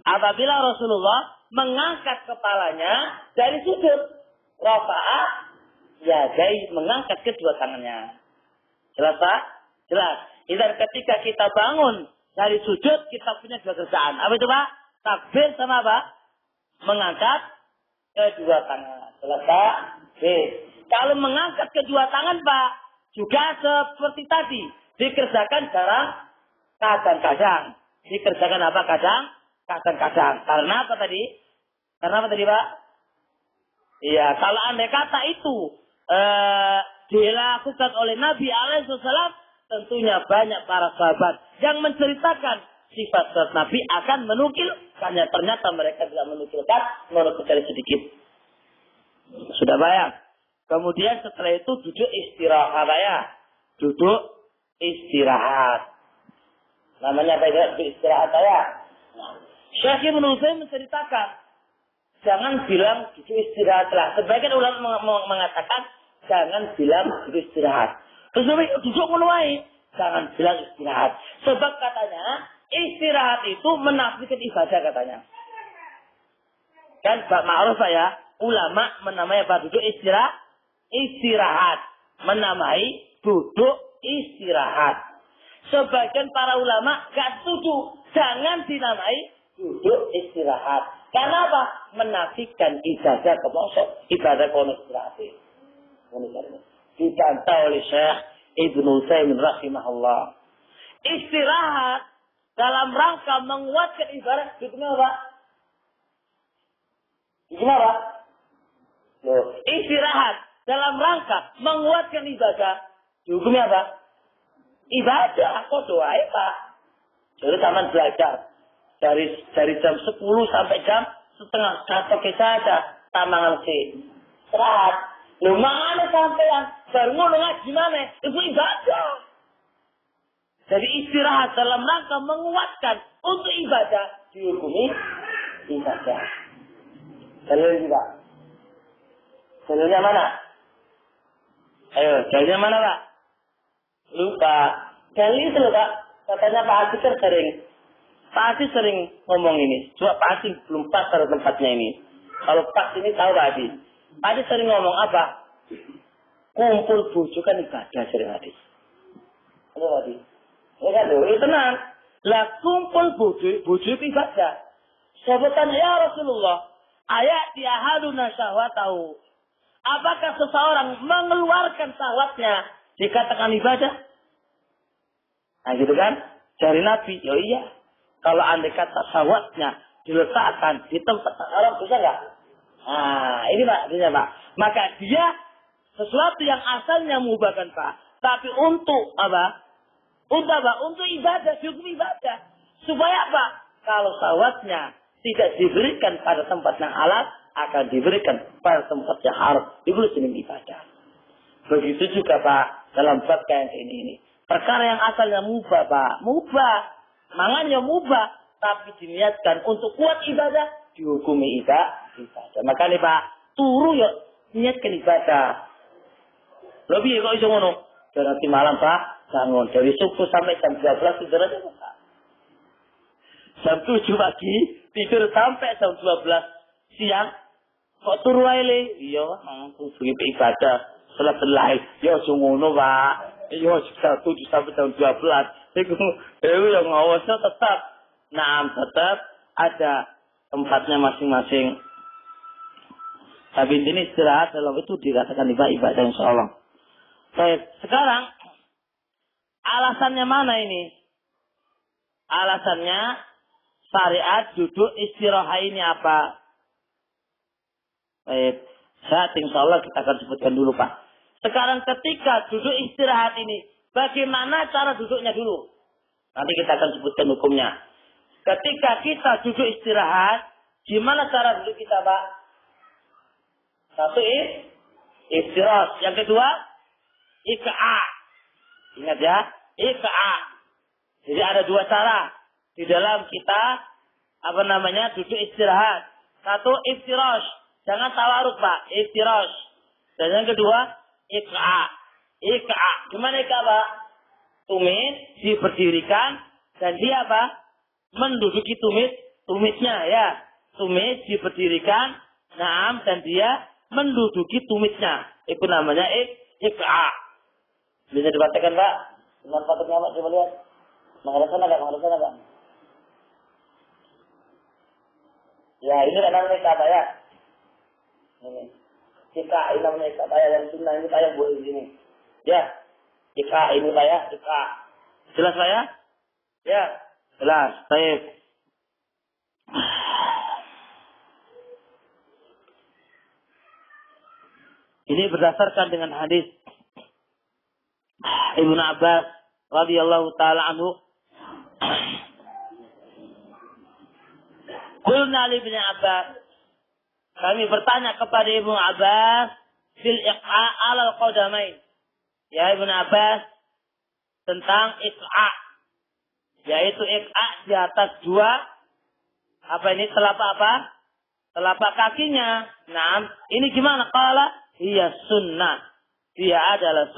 Speaker 1: Apabila Rasulullah mengangkat kepalanya dari sujud, rafa'a yadayhi, mengangkat kedua tangannya. Jelas Pak? Jelas. Dan ketika kita bangun dari sujud, kita punya dua kerjaan. Apa itu Pak? Takbir sama apa? Mengangkat kedua tangan. Jelas Pak? Kalau mengangkat kedua tangan Pak, juga seperti tadi. Dikerjakan kadang-kadang. Dikerjakan apa kadang-kadang. Karena apa tadi? Pak? Iya, kalau andai kata itu dilakukan oleh Nabi Alaihissalam, tentunya banyak para sahabat yang menceritakan sifat Nabi akan menukilkannya. Ternyata mereka tidak menukilkan sedikit. Sudah bayang. Kemudian setelah itu duduk istirahat ya. Duduk istirahat. Namanya apa itu? Duduk istirahat ya. Syekh Ibnu Utsaimin menceritakan, jangan bilang duduk istirahat lah. Sebagian ulama mengatakan jangan bilang duduk istirahat. Terus duduk mulai, jangan bilang istirahat. Sebab katanya istirahat itu menafikan ibadah katanya. Kan Pak Ma'ruf ya, ulama menamai apa? Duduk istirahat. Menamai duduk istirahat. Sebagian para ulama gak setuju, jangan dinamai duduk istirahat. Karena apa? Menafikan ibadah kemosok. Ibadah kono istirahat. Dibantah oleh Syekh Ibnu Utsaimin rahimahullah. Istirahat dalam rangka menguatkan ibadah. Gimana Pak? Gimana Pak? Istirahat dalam rangka menguatkan ibadah. Hukumnya apa? Ibadah. Kok doa Pak? Jadi taman belajar. Dari jam 10 sampai jam setengah. Satu saja. Tamangan si. Istirahat. Lu mana sampean? Baru ngono ngaji mana? Itu ibadah. Jadi istirahat dalam rangka menguatkan untuk ibadah dihukumi ibadah. Dalilnya Pak. Dalilnya mana? Ayo, dalilnya mana Pak? Lupa. Dalil itu Pak. Katanya Pak Haji sering. Pak Haji sering ngomong ini. Cuma Pak Haji belum pas pada tempatnya ini. Kalau pas ini tahu Pak Haji. Pak Haji sering ngomong apa? Kumpul bojo kan ibadah sering hadis. Halo Pak Haji. Ya kan itu tenang. Lah kumpul bojo ibadah. Sahabatnya ya Rasulullah, ayat ahaduna syahwatahu. Apakah seseorang mengeluarkan syahwatnya dikatakan ibadah? Nah gitu kan? Dari Nabi, ya iya. Kalau andai kata syahwatnya diletakkan di tempat orang bisa nggak? Nah ini Pak, ini Pak. Maka dia sesuatu yang asalnya mengubahkan Pak. Tapi untuk apa? Untuk apa? Untuk ibadah, hukum ibadah. Supaya apa? kalau syahwatnya tidak diberikan pada tempat yang halal, akan diberikan pada tempat yang haram. Itu jenis ibadah. Begitu juga Pak, dalam bab kayak ini. Perkara yang asalnya mubah Pak, mubah. Mangannya mubah, tapi diniatkan untuk kuat ibadah, dihukumi ibadah. Makanya Pak, turu ya niatkan ibadah. Lebih kok iso ngono. Dan nanti malam Pak, bangun dari subuh sampai jam 12 tidur aja Pak. Jam 7 pagi tidur sampai jam 12 siang. Kok turu ae le? Iya, kudu ibadah. Salat lain. Ya aja ngono Pak. Ya jam 7 sampai jam 12. Iku yang ngawasnya tetap. Nah, tetap ada tempatnya masing-masing. Tapi ini istirahat dalam itu dikatakan ibadah insyaallah. Baik, sekarang alasannya mana ini? Alasannya syariat duduk istirahat ini apa? Baik, saat insyaallah kita akan sebutkan dulu Pak. Sekarang ketika duduk istirahat ini, bagaimana cara duduknya dulu? Nanti kita akan sebutkan hukumnya. Ketika kita duduk istirahat, gimana cara duduk kita Pak? Satu istirahat. Yang kedua, ika'. Ingat ya, ika'. Jadi ada dua cara di dalam kita duduk istirahat. Satu iftirash, jangan tawaruk Pak, iftirash. Dan yang kedua ika'. Ika'. Gimana ika' Pak? Tumit diberdirikan dan dia apa? Menduduki tumitnya ya. Tumit diberdirikan, naam, dan dia menduduki tumitnya. Itu namanya ika'. Bisa dibacakan Pak? Dengan patutnya Pak, coba lihat. Mengarahkan agak. Ya, ini namanya ika' Pak ya. Ini. Ika' ini namanya ika' Pak ya. Yang sunnah ini Pak yang buat di sini. Ya. Ika' ini Pak ya. Ika'. Jelas Pak ya? Ya. Jelas. Baik. Ini berdasarkan dengan hadis Ibnu Abbas radhiyallahu taala anhu. Qulna li Ibnu Abbas, kami bertanya kepada Ibnu Abbas fil iqa' 'alal qadamain. Ya Ibnu Abbas, tentang iqa', yaitu iqa' di atas dua telapak apa? Telapak kakinya. Nah, ini gimana? Qala hiya sunnah. Dia adalah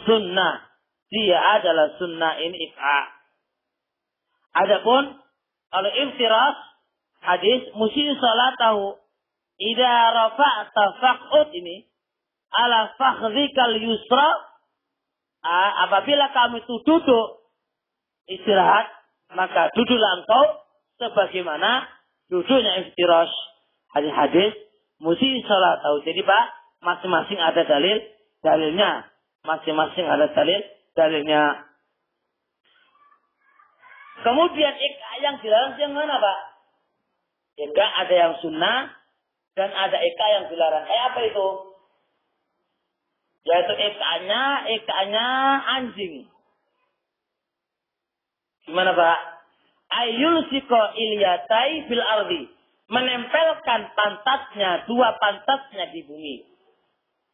Speaker 1: sunnah. Dia adalah sunnah, ini iqa'. Adapun kalau iftiras hadis musyi salatahu idza rafa'ta faq'ud ini ala fakhdhikal yusra, apabila kamu itu duduk istirahat, maka duduklah engkau sebagaimana duduknya iftiras. Hadis musyi salatahu. Jadi Pak, masing-masing ada dalilnya. Masing-masing ada dalilnya. Kemudian iqa' yang dilarang yang mana Pak? Iqa' ada yang sunnah dan ada iqa' yang dilarang. Apa itu? Yaitu iqa'nya anjing. Gimana Pak? Ayul siko ilyatai fil ardi. Menempelkan pantatnya, dua pantatnya di bumi.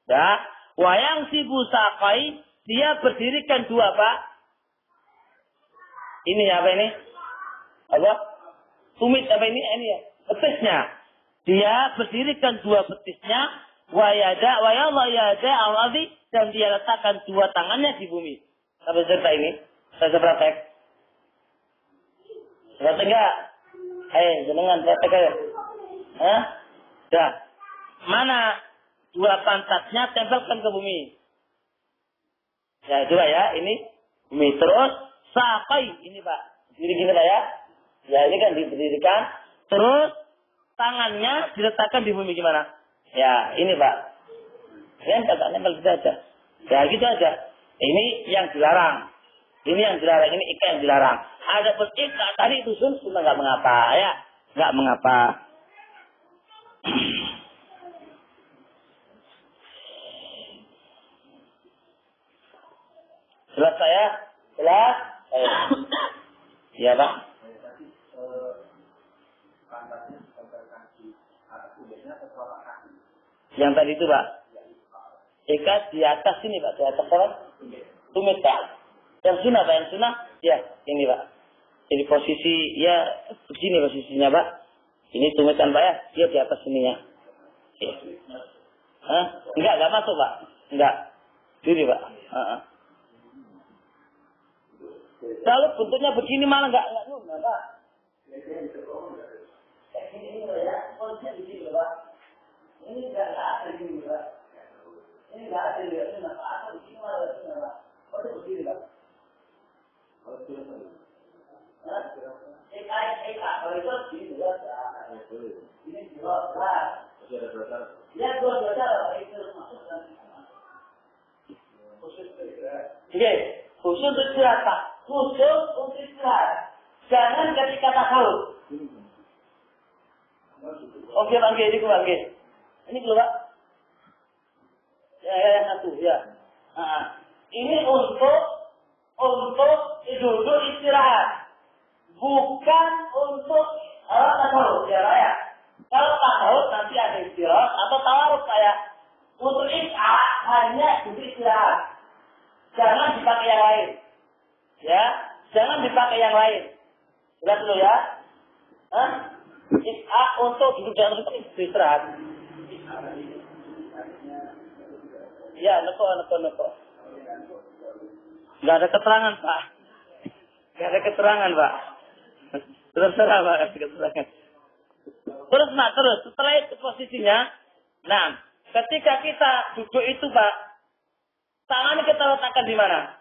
Speaker 1: Ya. Wayang sibu sakai, dia berdirikan dua Pak. Ini apa ini? Apa? Tumit apa ini? Ini ya. Betisnya. Dia berdirikan dua betisnya. Wayada al-ardi, dan dia letakkan dua tangannya di bumi. Sampai cerita ini. Saya praktek. Praktek enggak? Jenengan praktek aja. Hah? Dah. Mana dua pantatnya tempelkan ke bumi. Ya, dua ya. Ini bumi. Terus sakai ini Pak. Diri gini Pak ya. Ya ini kan didirikan. Terus tangannya diletakkan di bumi gimana? Ya ini Pak. Nempel gitu aja. Ya gitu aja. Ini yang dilarang. Ini yang dilarang. Ini iqa yang dilarang. Ada pun iqa tadi itu sunnah nggak mengapa ya. Nggak mengapa. Jelas saya? Jelas? Ya Pak. Yang tadi itu Pak. Ikat di atas ini Pak, di atas apa? Tumit Pak. Yang sunnah Pak, yang sunnah ya ini Pak. Jadi posisi ya begini posisinya Pak. Ini tumitan Pak ya, dia di atas sini ya. Ya. Hah? Enggak masuk Pak. Enggak. Diri Pak. Kalau bentuknya begini malah enggak nyunnah Pak. Ini ya, posisinya begini Pak. Ini enggak ada gini Pak. Ini enggak ada lihat sunnah Pak. Atau begini malah sunnah Pak. Oh itu begini Pak. Kalau itu begini jelas ini jelas Pak. Ya dua cara itu masuk dan oke, khusus untuk istirahat Pak. Khusus untuk istirahat. Jangan ketika tasawuf. Oke bangke, ini bangke. Ini dulu Pak. Ya satu ya. Ini untuk duduk istirahat. Bukan untuk tasawuf ya Pak ya. Kalau tasawuf nanti ada istirahat atau tawaruf saya. Untuk isya hanya duduk istirahat. Jangan dipakai yang lain. Ya, jangan dipakai yang lain. Lihat dulu ya. Isya untuk duduk dalam istirahat. Ya, neko. Enggak ada keterangan, Pak. Enggak ada keterangan, Pak. Terserah, Pak, ada keterangan. Terus, setelah itu posisinya, nah, ketika kita duduk itu, Pak, tangan kita letakkan di mana?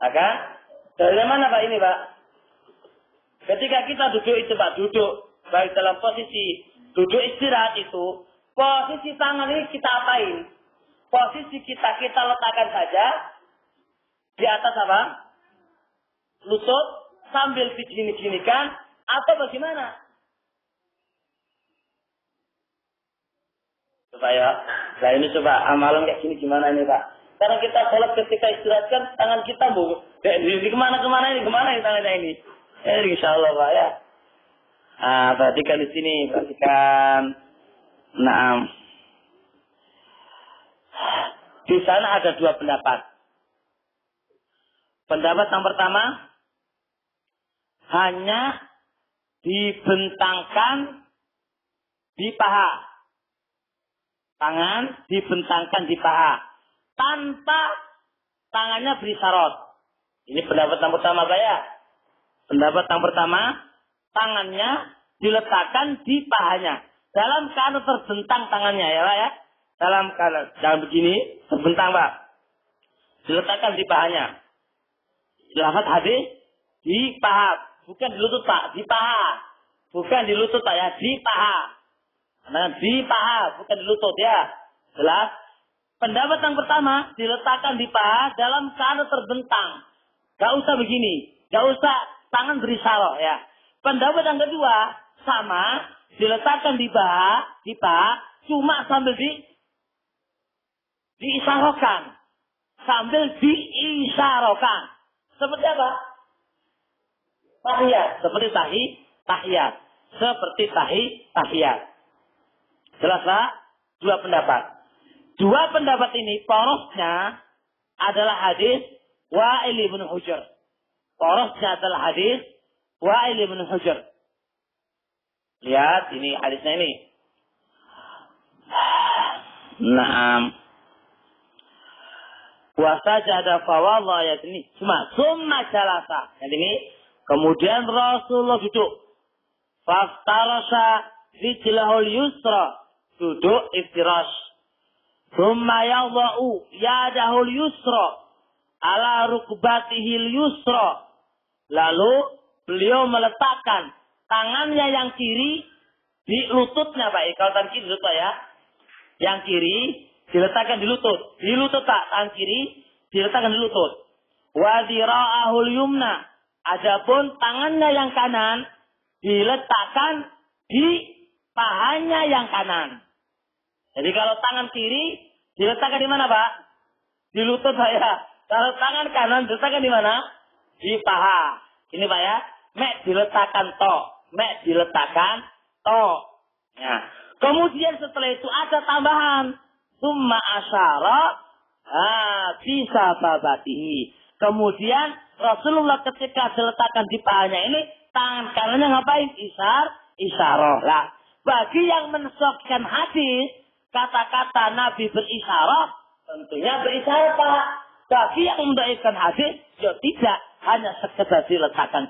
Speaker 1: Akan? Dari mana, Pak, ini, Pak? Ketika kita duduk itu, Pak, baik dalam posisi duduk istirahat itu, posisi tangan ini kita apain? Posisi kita letakkan saja di atas apa? Lutut sambil digini-ginikan atau bagaimana? Coba ya. Nah ini coba amalan kayak gini gimana ini Pak? Karena kita sholat ketika istirahat kan tangan kita di kemana ini tangannya ini? Insya Allah Pak ya. Perhatikan di sini, perhatikan. Nah, di sana ada dua pendapat. Pendapat yang pertama, hanya dibentangkan di paha. Tangan dibentangkan di paha. Tanpa tangannya berisyarat. Ini pendapat yang pertama, Pak ya. Pendapat yang pertama, tangannya diletakkan di pahanya. Dalam keadaan terbentang tangannya ya Pak ya. Dalam keadaan jangan begini, terbentang Pak. Diletakkan di pahanya. Lafaz hadis di paha, bukan di lutut Pak, di paha. Bukan di lutut Pak ya, di paha. Nah, di paha, bukan di lutut ya. Jelas? Pendapat yang pertama, diletakkan di paha dalam keadaan terbentang. Gak usah begini, gak usah tangan berisyarat ya. Pendapat yang kedua, sama, diletakkan di paha, cuma sambil diisyaratkan. Sambil diisyaratkan. Seperti apa? Tahiyat. Seperti tahiyat. Seperti tahiyat. Jelas Pak? Dua pendapat. Dua pendapat ini porosnya adalah hadis Wa'il bin Hujr. Porosnya adalah hadis Wa'il bin Hujr. Lihat ini hadisnya ini. Naam. Puasa jada fawalla ayat ini. Summa jalasa. Yang ini. Kemudian Rasulullah duduk. Faftarasha rijlahul yusra. Duduk iftirash. Summa yadha'u yadahul yusra. Ala rukbatihil yusra. Lalu beliau meletakkan tangannya yang kiri di lututnya Pak. Kalau tangan kiri lutut ya. Yang kiri diletakkan di lutut. Di lutut Pak. Tangan kiri diletakkan di lutut. Wa dira'ahul yumna. Adapun tangannya yang kanan diletakkan di pahanya yang kanan. Jadi kalau tangan kiri diletakkan di mana Pak? Di lutut Pak ya. Kalau tangan kanan diletakkan di mana? Di paha. Ini Pak ya. mek diletakkan to, mek diletakkan to. Ya. Kemudian setelah itu ada tambahan, summa asyara bisa babatihi. Kemudian Rasulullah ketika diletakkan di pahanya ini, tangan kanannya ngapain? Isyarah. Lah, bagi yang mensahihkan hadis, kata-kata Nabi berisyarah, tentunya berisyarah Pak. Bagi yang mendhaifkan hadis, ya tidak, hanya sekedar diletakkan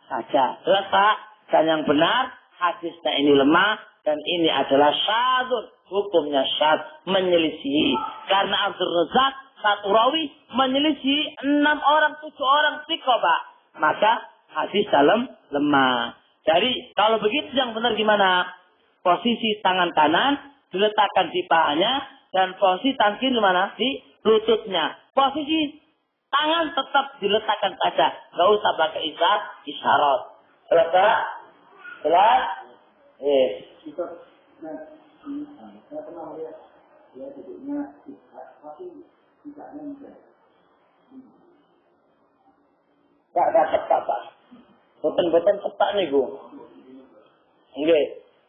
Speaker 1: saja. Letak, dan yang benar, hadisnya ini lemah, dan ini adalah syadzun. Hukumnya syadz, menyelisihi. Karena Abdul Razak, satu rawi, menyelisihi 6 orang, 7 orang thiqah, Pak. Maka hadis dalam lemah. Jadi, kalau begitu yang benar gimana? Posisi tangan kanan diletakkan di pahanya, dan posisi tangan kiri mana? Di lututnya. Posisi tangan tetap diletakkan saja. Gak usah pakai isyarat. Selesai? Jelas?
Speaker 2: Saya pernah lihat dia duduknya tapi tidaknya mudah.
Speaker 1: Gak tepat, Pak. Boten tepat nih, Bu. Nggih.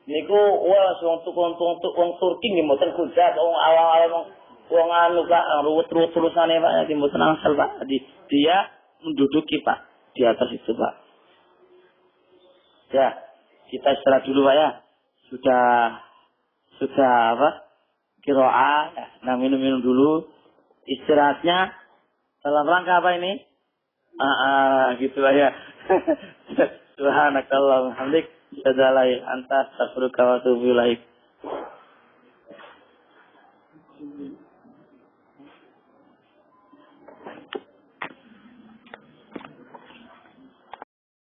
Speaker 1: Niku wong Turki nggih mboten kujat, wong awal-awal wong anu Pak, ruwet-ruwet terusane Pak, nggih mboten angsal Pak. Dia menduduki Pak di atas itu Pak. Ya, kita istirahat dulu Pak ya. Sudah apa? Qiraah, ya. Nah minum-minum dulu. Istirahatnya dalam rangka apa ini? Gitu Pak ya. Subhanakallahumma hamdik. Sadalai anta astaghfiruka wa atubu ilaik.